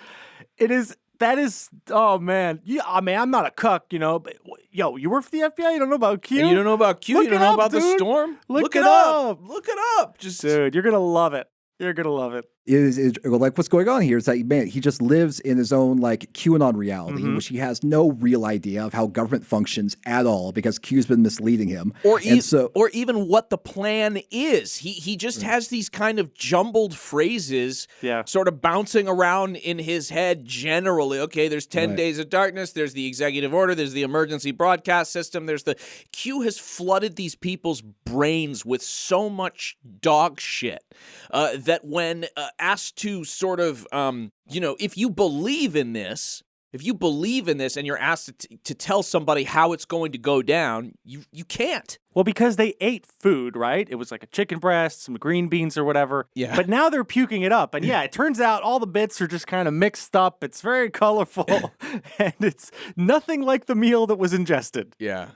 That is, oh man. Yeah, I mean, I'm not a cuck, but you work for the FBI? You don't know about Q? You don't know about Q? You don't know about the storm? Look it up. Look it up. Dude, you're going to love it. You're going to love it. Like what's going on here is that, man, he just lives in his own like QAnon reality in which he has no real idea of how government functions at all because Q's been misleading him. Or even what the plan is. He just has these kind of jumbled phrases sort of bouncing around in his head generally. Okay, there's 10 days of darkness, there's the executive order, there's the emergency broadcast system, Q has flooded these people's brains with so much dog shit that when asked to sort of, if you believe in this and you're asked to tell somebody how it's going to go down, you can't. Well, because they ate food, right? It was like a chicken breast, some green beans or whatever. Yeah. But now they're puking it up. And it turns out all the bits are just kind of mixed up. It's very colorful. And it's nothing like the meal that was ingested. Yeah.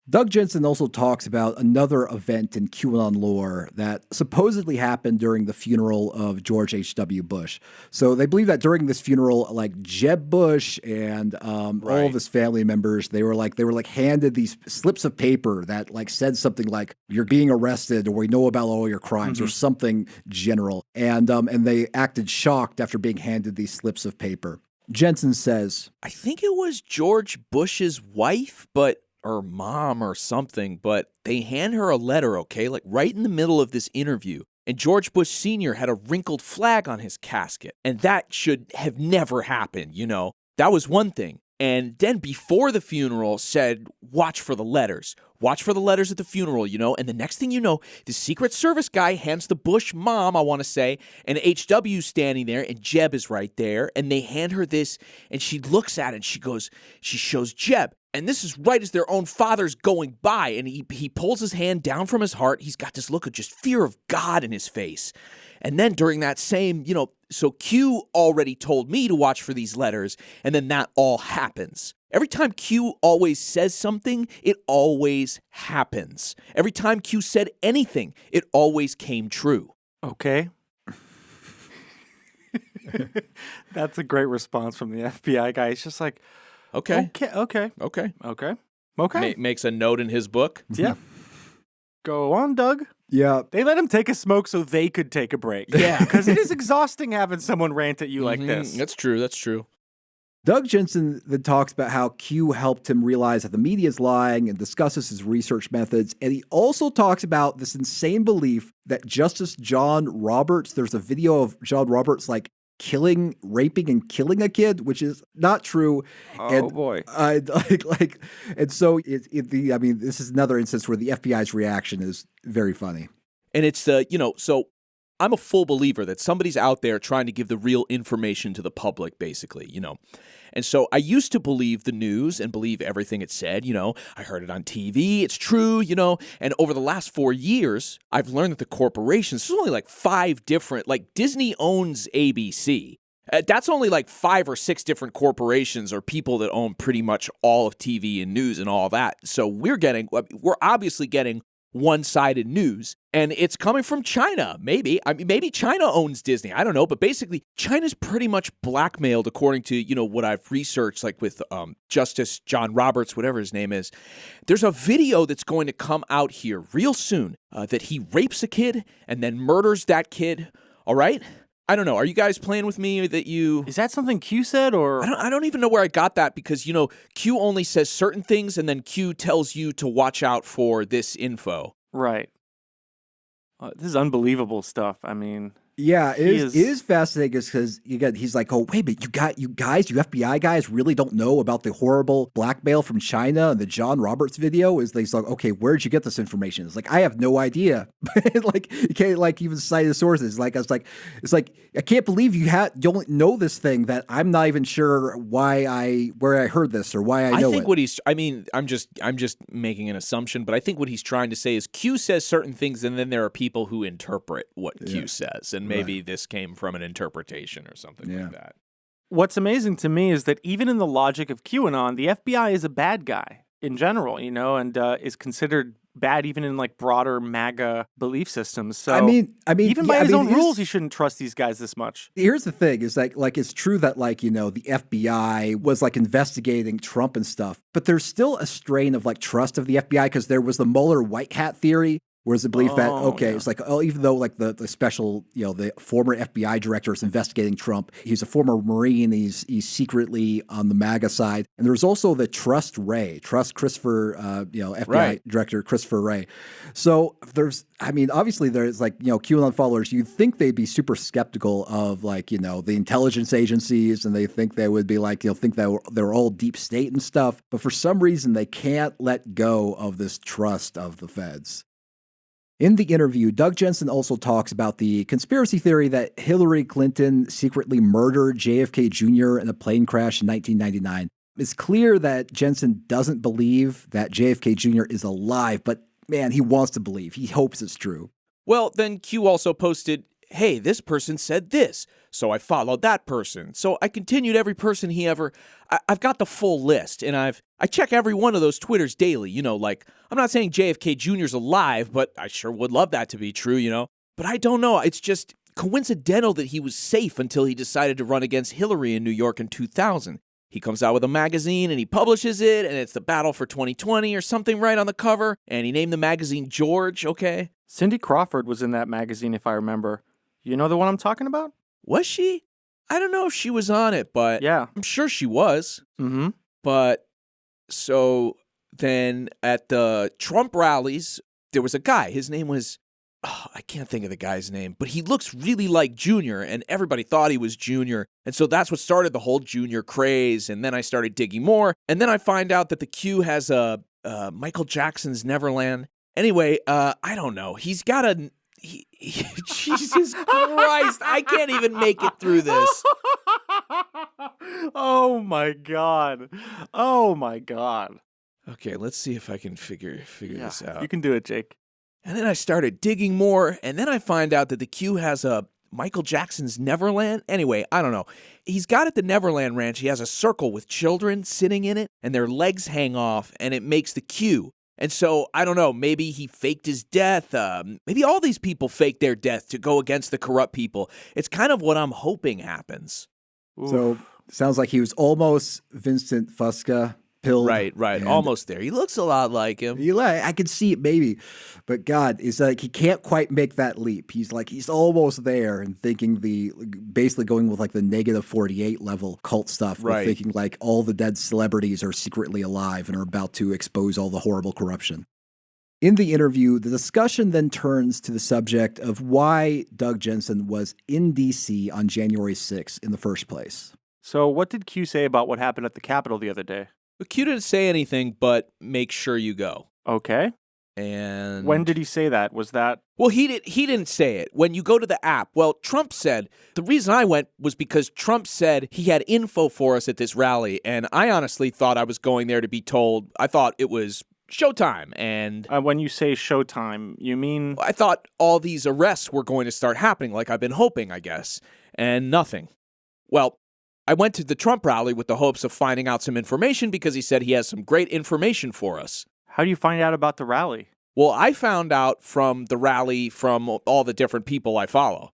Doug Jensen also talks about another event in QAnon lore that supposedly happened during the funeral of George H.W. Bush. So they believe that during this funeral, like Jeb Bush and all of his family members, they were handed these slips of paper that like said something like "You're being arrested" or "We know about all your crimes" or something general, and they acted shocked after being handed these slips of paper. Jensen says, "I think it was George Bush's wife, or mom or something, but they hand her a letter, okay, like right in the middle of this interview. And George Bush Sr. had a wrinkled flag on his casket. And that should have never happened, That was one thing. And then before the funeral said, watch for the letters. Watch for the letters at the funeral, And the next thing you know, the Secret Service guy hands the Bush mom, I want to say, and HW standing there, and Jeb is right there. And they hand her this, and she looks at it, and she shows Jeb. And this is right as their own father's going by. And he pulls his hand down from his heart. He's got this look of just fear of God in his face. And then during that same, so Q already told me to watch for these letters. And then that all happens. Every time Q always says something, it always happens. Every time Q said anything, it always came true. Okay. That's a great response from the FBI guy. He's just like, Okay. Makes a note in his book. Yeah. Go on, Doug. Yeah. They let him take a smoke so they could take a break. Yeah. Because it is exhausting having someone rant at you like this. That's true. Doug Jensen then talks about how Q helped him realize that the media is lying and discusses his research methods. And he also talks about this insane belief that Justice John Roberts, there's a video of John Roberts like raping and killing a kid, which is not true. Oh, boy. And so this is another instance where the FBI's reaction is very funny. And it's, so I'm a full believer that somebody's out there trying to give the real information to the public, basically, And so I used to believe the news and believe everything it said, I heard it on TV, it's true, And over the last 4 years, I've learned that the corporations, there's only like 5 different, like Disney owns ABC. That's only like 5 or 6 different corporations or people that own pretty much all of TV and news and all that. So we're obviously getting one-sided news, and it's coming from China, maybe. Maybe China owns Disney. I don't know, but basically, China's pretty much blackmailed, according to, what I've researched, like with Justice John Roberts, whatever his name is. There's a video that's going to come out here real soon that he rapes a kid and then murders that kid, all right? I don't know. Are you guys playing with me that you... Is that something Q said, or... I don't even know where I got that because, Q only says certain things and then Q tells you to watch out for this info. Right. This is unbelievable stuff. I mean... Yeah, it is fascinating because he's like, oh, wait, but you FBI guys really don't know about the horrible blackmail from China and the John Roberts video? He's like, okay, where'd you get this information? It's like, I have no idea. Like, you can't even cite the sources. It's like, I can't believe you don't know this thing that I'm not even sure where I heard this or why I know it. I'm just making an assumption, but I think what he's trying to say is Q says certain things and then there are people who interpret what Q says. And maybe this came from an interpretation or something like that. What's amazing to me is that even in the logic of QAnon, the FBI is a bad guy in general, and is considered bad even in like broader MAGA belief systems. So even by his own rules, he shouldn't trust these guys this much. Here's the thing: is that it's true that the FBI was like investigating Trump and stuff, but there's still a strain of trust of the FBI because there was the Mueller white hat theory. Whereas the belief that, it's like, even though the special, the former FBI director is investigating Trump, he's a former Marine, he's secretly on the MAGA side. And there's also the trust Christopher, FBI director Christopher Wray. So obviously there's QAnon followers, you'd think they'd be super skeptical of the intelligence agencies and they think they would be think that they're all deep state and stuff. But for some reason, they can't let go of this trust of the feds. In the interview, Doug Jensen also talks about the conspiracy theory that Hillary Clinton secretly murdered JFK Jr. in a plane crash in 1999. It's clear that Jensen doesn't believe that JFK Jr. is alive, but man, he wants to believe. He hopes it's true. Well, then Q also posted, hey, this person said this, so I followed that person. So I continued every person he ever... I've got the full list, and I check every one of those Twitters daily, I'm not saying JFK Jr.'s alive, but I sure would love that to be true, But I don't know, it's just coincidental that he was safe until he decided to run against Hillary in New York in 2000. He comes out with a magazine, and he publishes it, and it's the Battle for 2020 or something right on the cover, and he named the magazine George, okay? Cindy Crawford was in that magazine, if I remember. You know the one I'm talking about? Was she? I don't know if she was on it, but yeah. I'm sure she was. Mm-hmm. But so then at the Trump rallies, there was a guy. His name was, I can't think of the guy's name, but he looks really like Junior, and everybody thought he was Junior. And so that's what started the whole Junior craze. And then I started digging more. And then I find out that the Q has a Michael Jackson's Neverland. Anyway, I don't know. He's got a... Jesus Christ, I can't even make it through this. Oh my God. Okay, let's see if I can figure this out. You can do it, Jake. And then I started digging more, and then I find out that the Q has a Michael Jackson's Neverland. Anyway, I don't know. He's got at the Neverland Ranch, he has a circle with children sitting in it, and their legs hang off, and it makes the Q. And so, I don't know, maybe he faked his death. Maybe all these people faked their death to go against the corrupt people. It's kind of what I'm hoping happens. Oof. So, sounds like he was almost Vincent Fusca, pilled. Right. and Almost there. He looks a lot like him. I could see it maybe, but God, it's like he can't quite make that leap. He's almost there and thinking basically going with like the -48 level cult stuff. Right. Thinking like all the dead celebrities are secretly alive and are about to expose all the horrible corruption. In the interview, the discussion then turns to the subject of why Doug Jensen was in D.C. on January 6th in the first place. So what did Q say about what happened at the Capitol the other day? But Q didn't say anything, but make sure you go. Okay. And When did he say that? Was that... Well, he didn't say it. When you go to the app, well, Trump said, the reason I went was because Trump said he had info for us at this rally, and I honestly thought I was going there to be told, I thought it was showtime, and... when you say showtime, you mean... I thought all these arrests were going to start happening, like I've been hoping, I guess, and nothing. Well, I went to the Trump rally with the hopes of finding out some information because he said he has some great information for us. How do you find out about the rally? Well, I found out from the rally from all the different people I follow.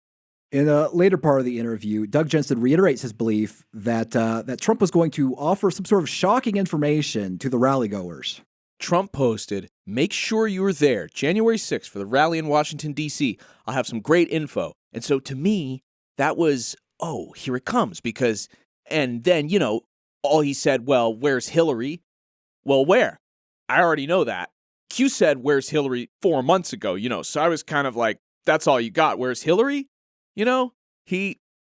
In a later part of the interview, Doug Jensen reiterates his belief that Trump was going to offer some sort of shocking information to the rallygoers. Trump posted, make sure you're there January 6th for the rally in Washington, D.C. I'll have some great info. And so to me, that was, oh, here it comes. Because, and then, all he said, well, where's Hillary? Well, where? I already know that. Q said, where's Hillary 4 months ago, so I was kind of like, that's all you got. Where's Hillary? And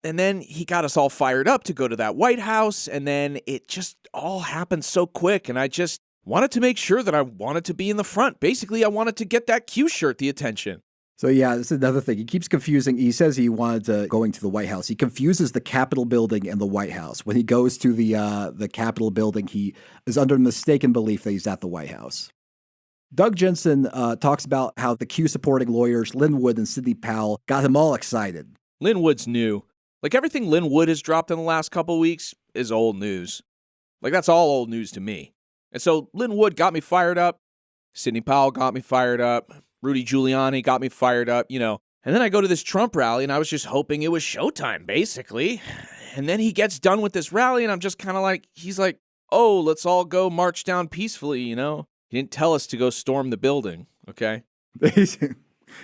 then he got us all fired up to go to that White House. And then it just all happened so quick. And I just wanted to make sure that I wanted to be in the front. Basically, I wanted to get that Q shirt the attention. So yeah, this is another thing. He keeps confusing. He says he wanted to going to the White House. He confuses the Capitol building and the White House. When he goes to the Capitol building, he is under mistaken belief that he's at the White House. Doug Jensen talks about how the Q supporting lawyers, Lin Wood and Sidney Powell, got him all excited. Lin Wood's new. Like everything Lin Wood has dropped in the last couple of weeks is old news. Like that's all old news to me. And so Lin Wood got me fired up. Sidney Powell got me fired up. Rudy Giuliani got me fired up, And then I go to this Trump rally, and I was just hoping it was showtime, basically. And then he gets done with this rally, and I'm just kind of like, he's like, oh, let's all go march down peacefully, He didn't tell us to go storm the building, okay?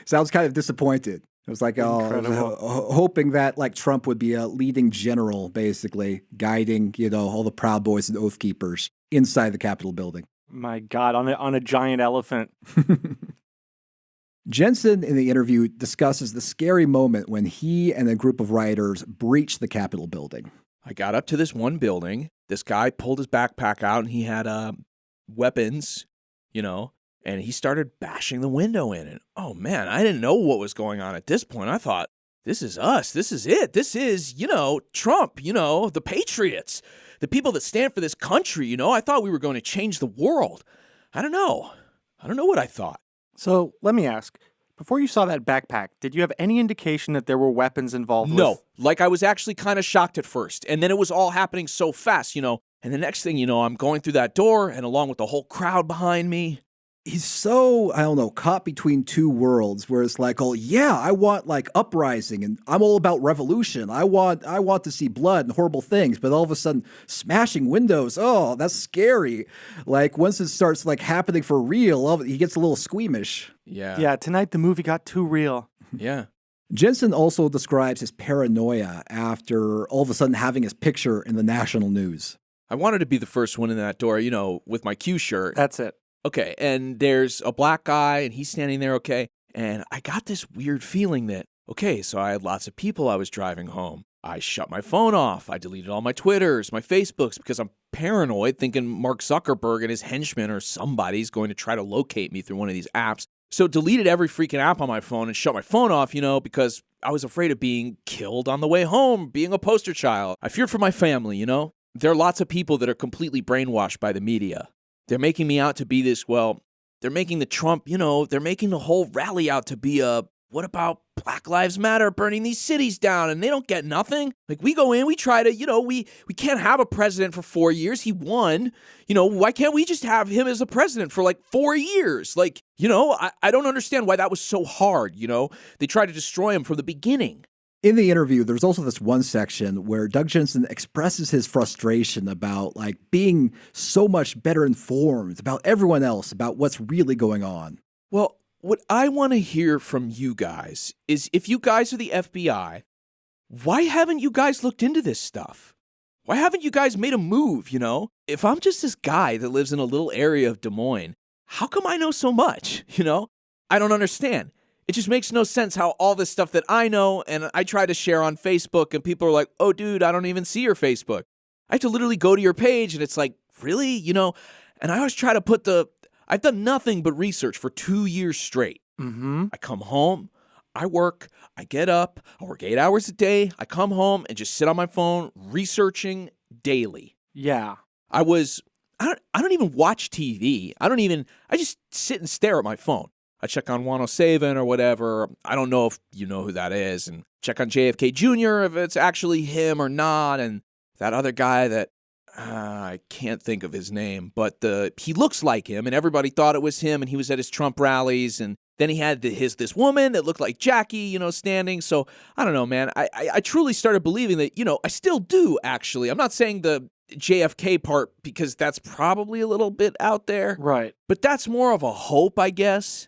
Sounds kind of disappointed. It was like, hoping that like Trump would be a leading general, basically, guiding, all the Proud Boys and Oath Keepers inside the Capitol building. My God, on a giant elephant. Jensen, in the interview, discusses the scary moment when he and a group of rioters breached the Capitol building. I got up to this one building. This guy pulled his backpack out, and he had weapons, and he started bashing the window in. And, oh, man, I didn't know what was going on at this point. I thought, this is us. This is it. This is, Trump, the patriots, the people that stand for this country. I thought we were going to change the world. I don't know. I don't know what I thought. So let me ask, before you saw that backpack, did you have any indication that there were weapons involved? No, like I was actually kind of shocked at first. And then it was all happening so fast, And the next thing I'm going through that door and along with the whole crowd behind me. He's so, caught between two worlds where it's like, oh yeah, I want like uprising and I'm all about revolution. I want to see blood and horrible things, but all of a sudden smashing windows, oh, that's scary. Like once it starts like happening for real, he gets a little squeamish. Yeah. Yeah, tonight the movie got too real. Yeah. Jensen also describes his paranoia after all of a sudden having his picture in the national news. I wanted to be the first one in that door, with my Q shirt. That's it. Okay, and there's a black guy, and he's standing there, okay? And I got this weird feeling that, okay, so I had lots of people I was driving home. I shut my phone off. I deleted all my Twitters, my Facebooks, because I'm paranoid, thinking Mark Zuckerberg and his henchmen or somebody's going to try to locate me through one of these apps. So deleted every freaking app on my phone and shut my phone off, because I was afraid of being killed on the way home, being a poster child. I feared for my family, There are lots of people that are completely brainwashed by the media. They're making me out to be this, they're making the Trump, they're making the whole rally out to be what about Black Lives Matter burning these cities down and they don't get nothing? Like we go in, we try to, we can't have a president for 4 years. He won. Why can't we just have him as a president for like 4 years? Like, I don't understand why that was so hard, They tried to destroy him from the beginning. In the interview, there's also this one section where Doug Jensen expresses his frustration about like being so much better informed about everyone else, about what's really going on. Well, what I want to hear from you guys is if you guys are the FBI, why haven't you guys looked into this stuff? Why haven't you guys made a move, you know? If I'm just this guy that lives in a little area of Des Moines, how come I know so much, you know? I don't understand. It just makes no sense how all this stuff that I know and I try to share on Facebook and people are like, oh, dude, I don't even see your Facebook. I have to literally go to your page and it's like, really? You know? And I always try to put I've done nothing but research for 2 years straight. Mm-hmm. I come home, I work, I get up, I work 8 hours a day, I come home and just sit on my phone researching daily. Yeah. I don't even watch TV. I just sit and stare at my phone. I check on 107 or whatever. I don't know if you know who that is. And check on JFK Jr. if it's actually him or not. And that other guy that I can't think of his name, but he looks like him and everybody thought it was him and he was at his Trump rallies. And then he had this woman that looked like Jackie, you know, standing. So I don't know, man. I truly started believing that, you know, I still do actually. I'm not saying the JFK part because that's probably a little bit out there. Right. But that's more of a hope, I guess.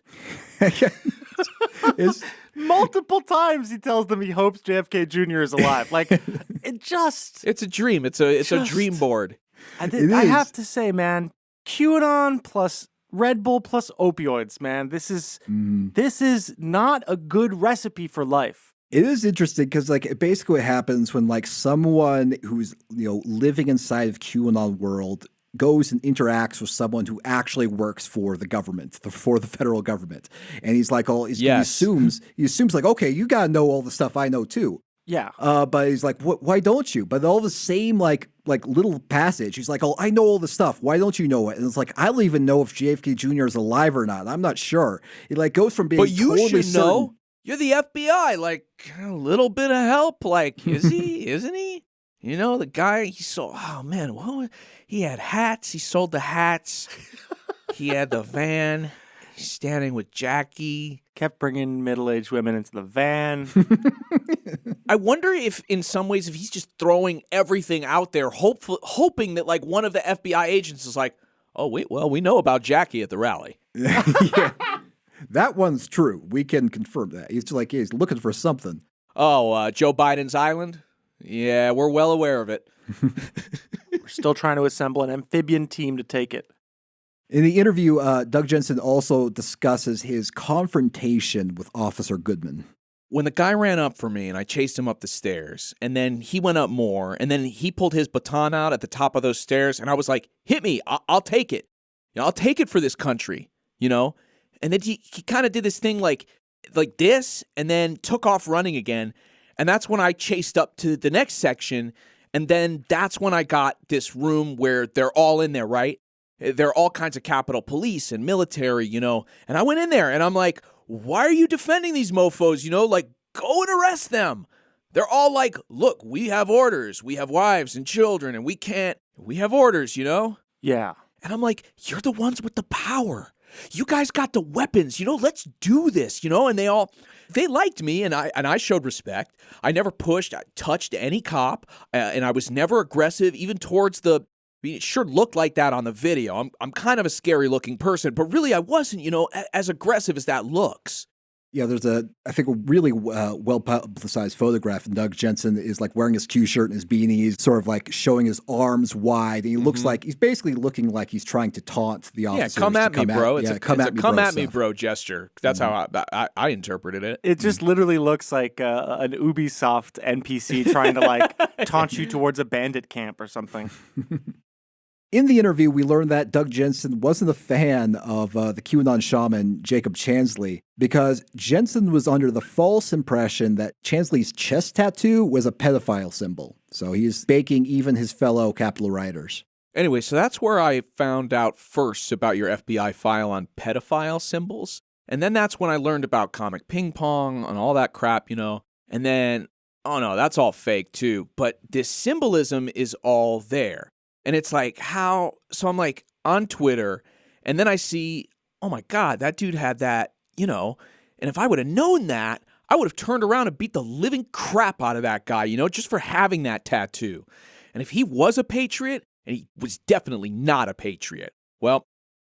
Multiple times he tells them he hopes JFK Jr. is alive. Like, it's a dream. It's a dream board. I have to say, man, QAnon plus Red Bull plus opioids, man. This is not a good recipe for life. It is interesting because, like, it basically happens when, like, someone who's, you know, living inside of QAnon world goes and interacts with someone who actually works for the government, for the federal government. And he's like, he assumes like, okay, you got to know all the stuff I know too. Yeah. But he's like, why don't you? But all the same, like little passage, he's like, oh, I know all the stuff. Why don't you know it? And it's like, I don't even know if JFK Jr. is alive or not. I'm not sure. It like goes from being but you totally should know. certain. You're the FBI, like a little bit of help. Like, is he? Isn't he? You know, the guy, he sold, oh man, he had hats. He sold the hats. He had the van. He's standing with Jackie. Kept bringing middle-aged women into the van. I wonder if, in some ways, if he's just throwing everything out there, hoping that, like, one of the FBI agents is like, oh, wait, well, we know about Jackie at the rally. Yeah. That one's true. We can confirm that. He's like, he's looking for something. Oh, Joe Biden's island? Yeah, we're well aware of it. We're still trying to assemble an amphibian team to take it. In the interview, Doug Jensen also discusses his confrontation with Officer Goodman. When the guy ran up for me and I chased him up the stairs, and then he went up more, and then he pulled his baton out at the top of those stairs, and I was like, hit me, I'll take it. You know, I'll take it for this country, you know? And then he kind of did this thing like this, and then took off running again. And that's when I chased up to the next section, and then that's when I got this room where they're all in there, right? There are all kinds of Capitol Police and military, you know. And I went in there, and I'm like, why are you defending these mofos, you know? Like, go and arrest them. They're all like, look, we have orders. We have wives and children, and we have orders, you know? Yeah. And I'm like, you're the ones with the power. You guys got the weapons, you know, let's do this, you know? And they liked me, and I showed respect. I never touched any cop, and I was never aggressive, even towards it sure looked like that on the video. I'm kind of a scary looking person, but really I wasn't, you know, as aggressive as that looks. Yeah, there's a really well-publicized photograph, and Doug Jensen is like wearing his Q shirt and his beanie. He's sort of like showing his arms wide. And he looks like he's basically looking like he's trying to taunt the officers. Yeah, come at me, bro. It's a come at me, stuff. bro gesture. That's how I interpreted it. It just literally looks like an Ubisoft NPC trying to like taunt you towards a bandit camp or something. In the interview, we learned that Doug Jensen wasn't a fan of the QAnon shaman Jacob Chansley because Jensen was under the false impression that Chansley's chest tattoo was a pedophile symbol. So he's baking even his fellow Capitol rioters. Anyway, so that's where I found out first about your FBI file on pedophile symbols. And then that's when I learned about comic ping pong and all that crap, you know. And then, oh no, that's all fake too. But this symbolism is all there. And it's like, how? So I'm like on Twitter, and then I see, oh my God, that dude had that, you know. And if I would have known that, I would have turned around and beat the living crap out of that guy, just for having that tattoo. And if he was a patriot, and he was definitely not a patriot, well,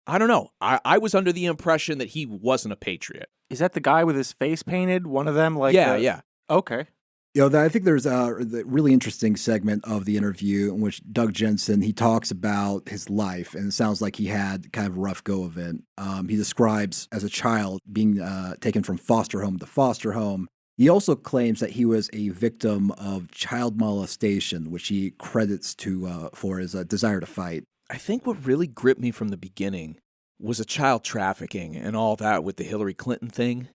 I don't know. I was under the impression that he wasn't a patriot. Is that the guy with his face painted? One of them? Yeah. Okay. I think there's the really interesting segment of the interview in which Doug Jensen, he talks about his life, and it sounds like he had kind of a rough go of it. He describes as a child being taken from foster home to foster home. He also claims that he was a victim of child molestation, which he credits for his desire to fight. I think what really gripped me from the beginning was a child trafficking and all that with the Hillary Clinton thing.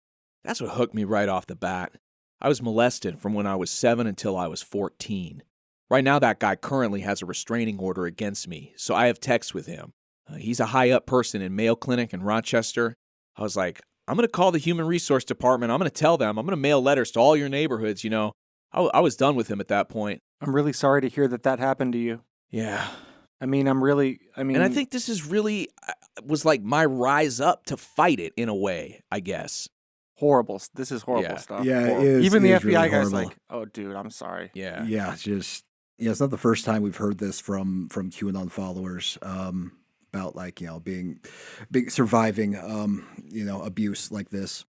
That's what hooked me right off the bat. I was molested from when I was 7 until I was 14. Right now, that guy currently has a restraining order against me, so I have texts with him. He's a high-up person in Mayo Clinic in Rochester. I was like, I'm going to call the Human Resource Department. I'm going to tell them. I'm going to mail letters to all your neighborhoods, I was done with him at that point. I'm really sorry to hear that happened to you. Yeah. And I think this is really, was like my rise up to fight it in a way, I guess. Horrible. This is horrible stuff. Yeah, horrible. it is. Even the is FBI really guy's horrible. like, "Oh, dude, I'm sorry." Yeah. Yeah, it's not the first time we've heard this from QAnon followers about being surviving abuse like this.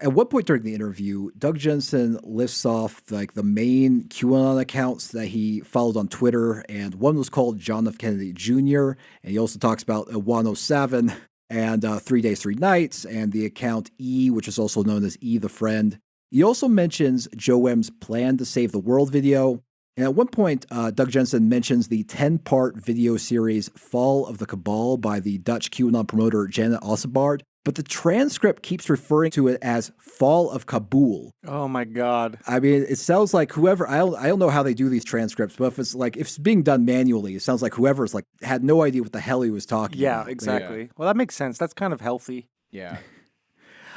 At one point during the interview, Doug Jensen lists off the main QAnon accounts that he followed on Twitter, and one was called John F. Kennedy Jr., and he also talks about 107 and 3 Days, 3 Nights, and the account E, which is also known as E the Friend. He also mentions Joe M's Plan to Save the World video. And at one point, Doug Jensen mentions the 10-part video series Fall of the Cabal by the Dutch QAnon promoter Janet Ossebaard, but the transcript keeps referring to it as Fall of Kabul. Oh my God. I mean, it sounds like whoever, I don't know how they do these transcripts, but if it's being done manually, it sounds like whoever's had no idea what the hell he was talking about. Yeah, exactly. Yeah. Well, that makes sense. That's kind of healthy. Yeah.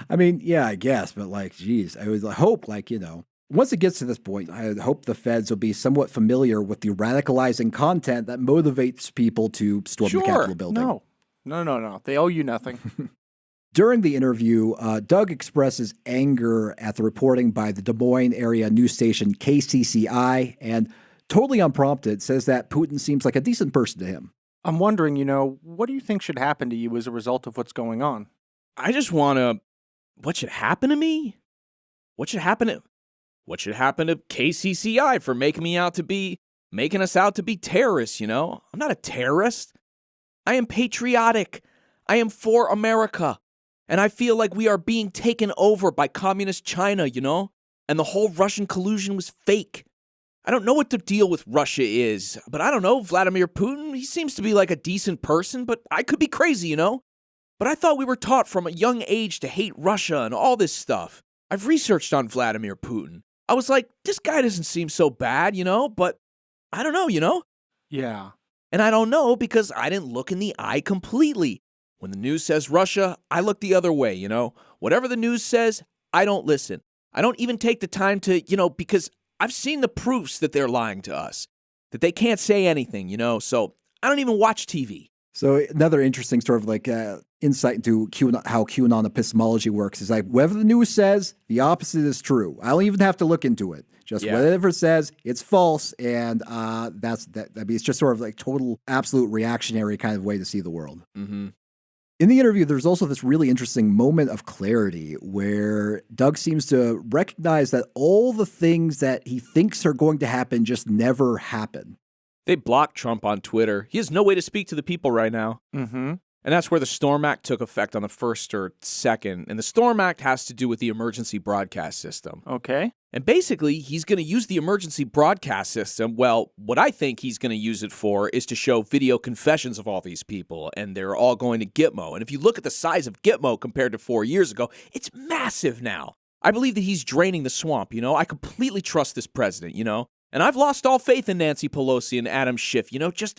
I mean, yeah, I guess, but geez, I would hope, once it gets to this point, I hope the feds will be somewhat familiar with the radicalizing content that motivates people to storm the Capitol building. No. They owe you nothing. During the interview, Doug expresses anger at the reporting by the Des Moines area news station KCCI, and totally unprompted says that Putin seems like a decent person to him. I'm wondering, what do you think should happen to you as a result of what's going on? I just want to... What should happen to me? What should happen to KCCI for making us out to be terrorists, I'm not a terrorist. I am patriotic. I am for America. And I feel like we are being taken over by communist China, And the whole Russian collusion was fake. I don't know what the deal with Russia is, but I don't know, Vladimir Putin, he seems to be like a decent person, but I could be crazy, But I thought we were taught from a young age to hate Russia and all this stuff. I've researched on Vladimir Putin. I was like, this guy doesn't seem so bad, but I don't know, Yeah. And I don't know because I didn't look in the eye completely. When the news says Russia, I look the other way, Whatever the news says, I don't listen. I don't even take the time to, because I've seen the proofs that they're lying to us, that they can't say anything, so I don't even watch TV. So another interesting sort of insight into how QAnon epistemology works is whatever the news says, the opposite is true. I don't even have to look into it. Just whatever it says, it's false, and that's that. I mean, it's just sort of total, absolute reactionary kind of way to see the world. Mm-hmm. In the interview, there's also this really interesting moment of clarity where Doug seems to recognize that all the things that he thinks are going to happen just never happen. They blocked Trump on Twitter. He has no way to speak to the people right now. Mm-hmm. And that's where the Storm Act took effect on the 1st or 2nd. And the Storm Act has to do with the emergency broadcast system. Okay. And basically, he's going to use the emergency broadcast system. Well, what I think he's going to use it for is to show video confessions of all these people. And they're all going to Gitmo. And if you look at the size of Gitmo compared to 4 years ago, it's massive now. I believe that he's draining the swamp, I completely trust this president, And I've lost all faith in Nancy Pelosi and Adam Schiff.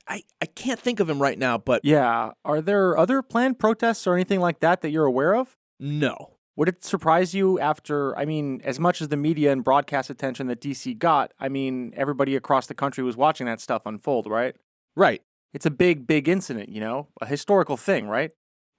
I can't think of him right now, but... Yeah. Are there other planned protests or anything like that you're aware of? No. Would it surprise you after, as much as the media and broadcast attention that DC got, everybody across the country was watching that stuff unfold, right? Right. It's a big, big incident, a historical thing, right?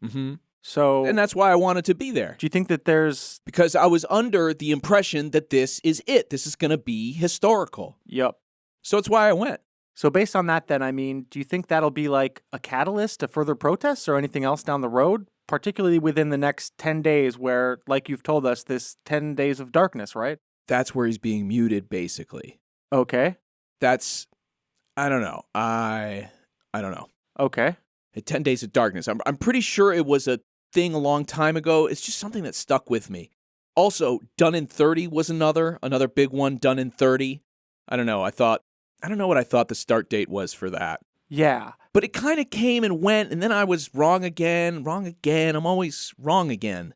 Mm-hmm. So, And that's why I wanted to be there. do you think that there's... Because I was under the impression that this is it. This is going to be historical. Yep. So it's why I went. So based on that then, I mean, do you think that'll be like a catalyst to further protests or anything else down the road? Particularly within the next 10 days where, like you've told us, this 10 days of darkness, right? That's where he's being muted, basically. Okay. That's, I don't know. I don't know. Okay. 10 Days of Darkness. I'm pretty sure it was a thing a long time ago. It's just something that stuck with me. Also, Done in 30 was another big one, Done in 30. I don't know. I don't know what I thought the start date was for that. Yeah. But it kind of came and went, and then I was wrong again. I'm always wrong again.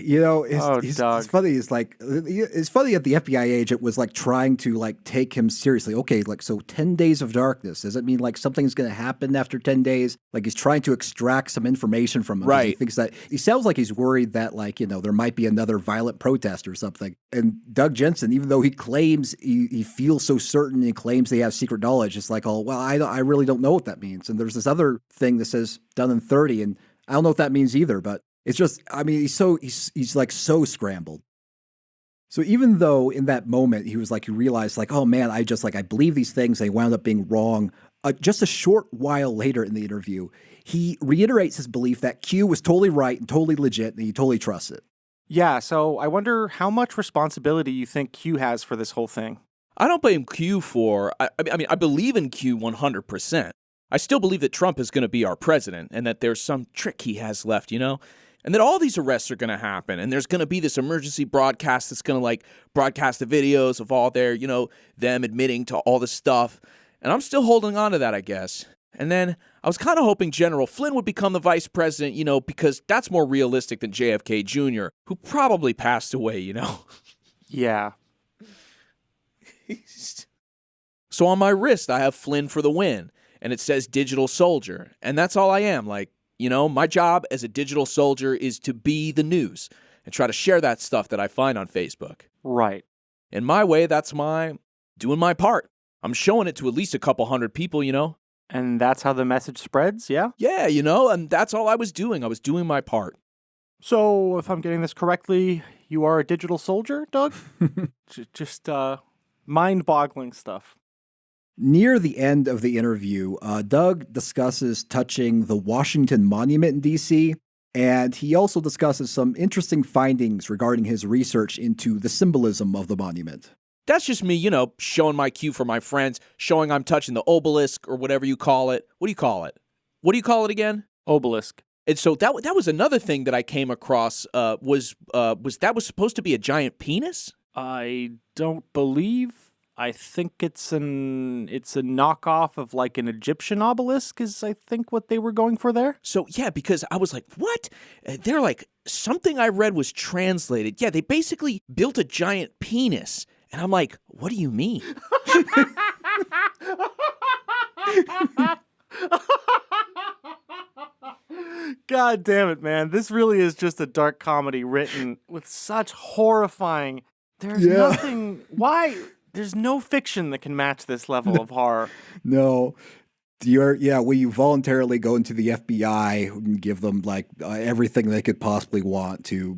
It's funny. It's funny that the FBI agent was like trying to like take him seriously. Okay, like so 10 days of darkness. Does it mean like something's going to happen after 10 days? Like he's trying to extract some information from him. Right. He thinks that he sounds like he's worried that like, there might be another violent protest or something. And Doug Jensen, even though he claims he feels so certain and claims they have secret knowledge, it's like, oh, well, I really don't know what that means. And there's this other thing that says done in 30, and I don't know what that means either, but it's just, I mean, he's like so scrambled. So even though in that moment he realized like, oh man, I believe these things, they wound up being wrong. Just a short while later in the interview, he reiterates his belief that Q was totally right and totally legit and he totally trusts it. Yeah, so I wonder how much responsibility you think Q has for this whole thing. I don't blame Q for, I mean, I believe in Q 100%. I still believe that Trump is going to be our president and that there's some trick he has left, And that all these arrests are going to happen, and there's going to be this emergency broadcast that's going to, like, broadcast the videos of all their, them admitting to all this stuff. And I'm still holding on to that, I guess. And then I was kind of hoping General Flynn would become the vice president, because that's more realistic than JFK Jr., who probably passed away, Yeah. So on my wrist, I have Flynn for the win, and it says digital soldier, and that's all I am, like, my job as a digital soldier is to be the news and try to share that stuff that I find on Facebook. Right. In my way, that's doing my part. I'm showing it to at least a couple hundred people, And that's how the message spreads, yeah? Yeah, and that's all I was doing. I was doing my part. So, if I'm getting this correctly, you are a digital soldier, Doug? Just mind-boggling stuff. Near the end of the interview, Doug discusses touching the Washington Monument in D.C., and he also discusses some interesting findings regarding his research into the symbolism of the monument. That's just me, showing my cue for my friends, showing I'm touching the obelisk or whatever you call it. What do you call it? What do you call it again? Obelisk. And so that was another thing that I came across, was that was supposed to be a giant penis? I don't believe... I think it's a knockoff of like an Egyptian obelisk is I think what they were going for there. So yeah, because I was like, what? They're like, something I read was translated. Yeah, they basically built a giant penis. And I'm like, what do you mean? God damn it, man. This really is just a dark comedy written with such horrifying... There's nothing... Why... There's no fiction that can match this level of horror. No. Will you voluntarily go into the FBI and give them like everything they could possibly want to,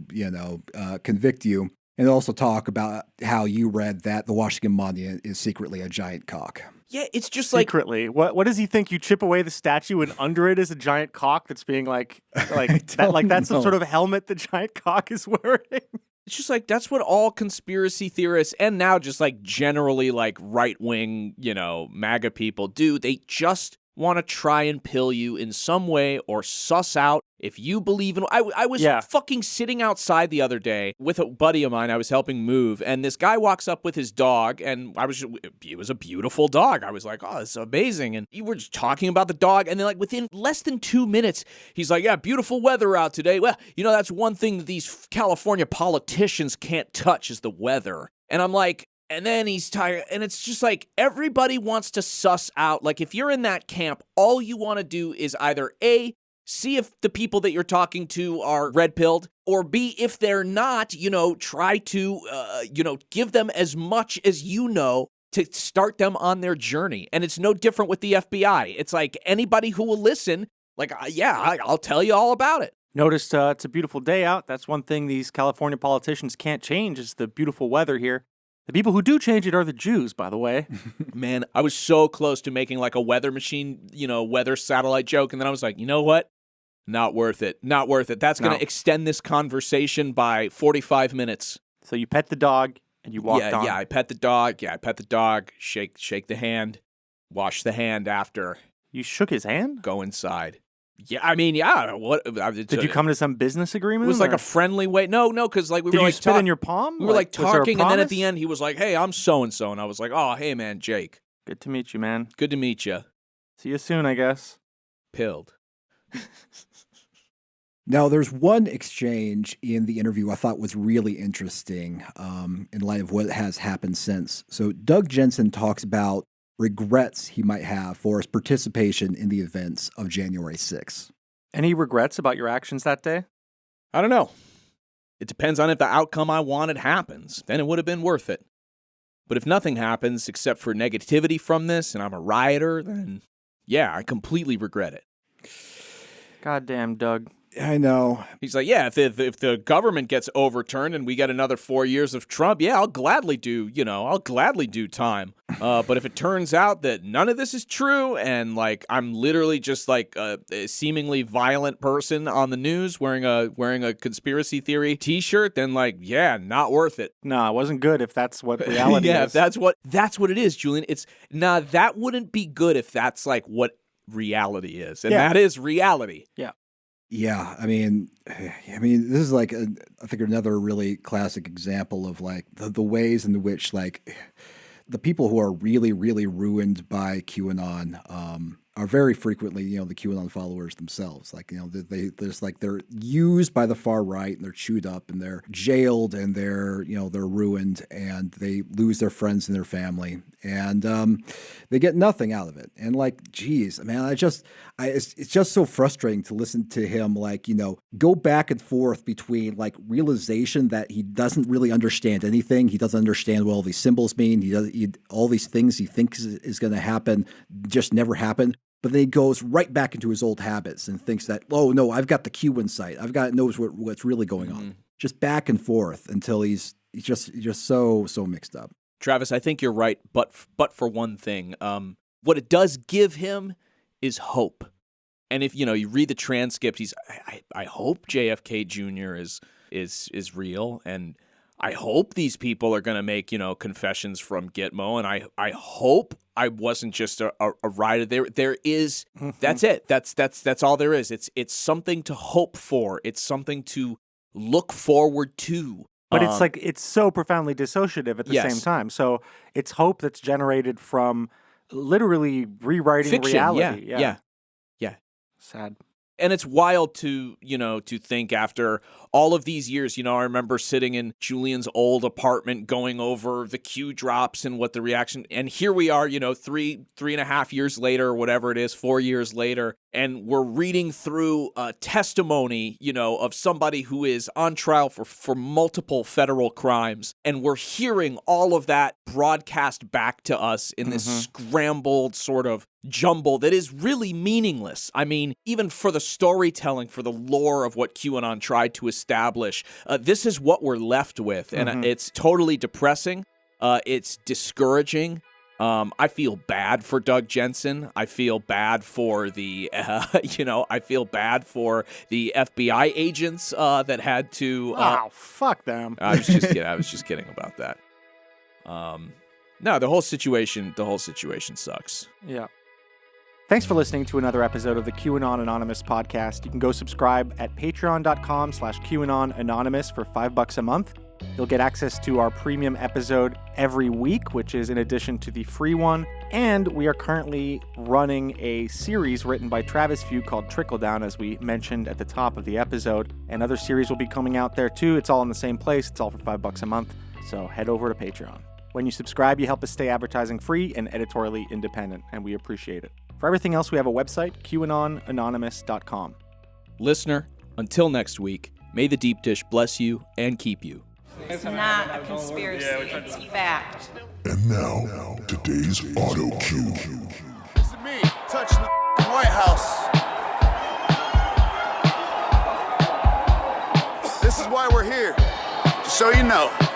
convict you, and also talk about how you read that the Washington Monument is secretly a giant cock. Yeah, it's just secretly. What does he think? You chip away the statue and under it is a giant cock that's being that's some sort of helmet the giant cock is wearing. It's just like, that's what all conspiracy theorists and now just like generally like right-wing, MAGA people do. They just want to try and pill you in some way or suss out if you believe in... I was fucking sitting outside the other day with a buddy of mine I was helping move, and this guy walks up with his dog, and it was a beautiful dog. I was like, oh, this is amazing. And we were just talking about the dog, and then like within less than 2 minutes, he's like, yeah, beautiful weather out today. Well, that's one thing that these California politicians can't touch is the weather. And I'm like... And then he's tired, and it's just like everybody wants to suss out. Like if you're in that camp, all you want to do is either A, see if the people that you're talking to are red-pilled, or B, if they're not, try to, give them as much as to start them on their journey. And it's no different with the FBI. It's like anybody who will listen, Like, I'll tell you all about it. Noticed it's a beautiful day out. That's one thing these California politicians can't change is the beautiful weather here. The people who do change it are the Jews, by the way. Man, I was so close to making like a weather machine, weather satellite joke. And then I was like, you know what? Not worth it. Not worth it. That's going to extend this conversation by 45 minutes. So you pet the dog and you walked on. Yeah, I pet the dog. Shake the hand. Wash the hand after. You shook his hand? Go inside. Yeah, I mean, yeah. What did you come to some business agreement? It was like a friendly way. No, because like we did were you like spit in your palm. We were like was there a talking, and then at promise? the end he was like, "Hey, I'm so and so," and I was like, "Oh, hey, man, Jake. Good to meet you, man. Good to meet you." See you soon, I guess. Pilled. Now, there's one exchange in the interview I thought was really interesting in light of what has happened since. So Doug Jensen talks about regrets he might have for his participation in the events of January 6th. Any regrets about your actions that day? I don't know. It depends on if the outcome I wanted happens. Then it would have been worth it. But if nothing happens except for negativity from this and I'm a rioter, then yeah, I completely regret it. Goddamn, Doug. I know. He's like, yeah, if the government gets overturned and we get another 4 years of Trump, yeah, I'll gladly do time. But if it turns out that none of this is true and like I'm literally just like a seemingly violent person on the news wearing a conspiracy theory T-shirt, then like, yeah, not worth it. No, it wasn't good if that's what reality yeah, is. that's what it is, Julian. That wouldn't be good if that's like what reality is, and that is reality. Yeah. Yeah, I mean, this is like I think another really classic example of like the ways in which like the people who are really, really ruined by QAnon are very frequently, the QAnon followers themselves. Like, they're used by the far right and they're chewed up and they're jailed and they're ruined and they lose their friends and their family and they get nothing out of it. And like, geez, man, it's just so frustrating to listen to him, like, go back and forth between like realization that he doesn't really understand anything. He doesn't understand what all these symbols mean. All these things he thinks is going to happen just never happen. But then he goes right back into his old habits and thinks that, oh no, I've got the Q insight. knows what's really going on. Just back and forth until he's just so mixed up. Travis, I think you're right, but for one thing, what it does give him is hope. And if you read the transcript, I hope JFK Jr. is real, and I hope these people are going to make confessions from Gitmo, and I hope I wasn't just a rioter. There is that's it. That's all there is. It's something to hope for. It's something to look forward to. But it's like it's so profoundly dissociative at the same time. So it's hope that's generated from literally rewriting fiction, reality. Yeah. Sad. And it's wild to think after all of these years, I remember sitting in Julian's old apartment going over the Q drops and what the reaction, and here we are, 3.5 years later, or whatever it is, 4 years later, and we're reading through a testimony, of somebody who is on trial for multiple federal crimes, and we're hearing all of that broadcast back to us in this scrambled sort of jumble that is really meaningless. I mean, even for the storytelling, for the lore of what QAnon tried to establish, this is what we're left with, and it's totally depressing. It's discouraging. I feel bad for Doug Jensen. I feel bad for the, I feel bad for the FBI agents that had to. Fuck them. I was just kidding about that. No, the whole situation sucks. Yeah. Thanks for listening to another episode of the QAnon Anonymous podcast. You can go subscribe at patreon.com/QAnon Anonymous for $5 a month. You'll get access to our premium episode every week, which is in addition to the free one. And we are currently running a series written by Travis Few called Trickle Down, as we mentioned at the top of the episode. And other series will be coming out there too. It's all in the same place. It's all for $5 a month. So head over to Patreon. When you subscribe, you help us stay advertising free and editorially independent, and we appreciate it. For everything else, we have a website, QAnonanonymous.com. Listener, until next week, may the deep dish bless you and keep you. It's not a conspiracy, it's fact. And now, today's auto cue. It's me, touch the White House. this is why we're here. Just so you know.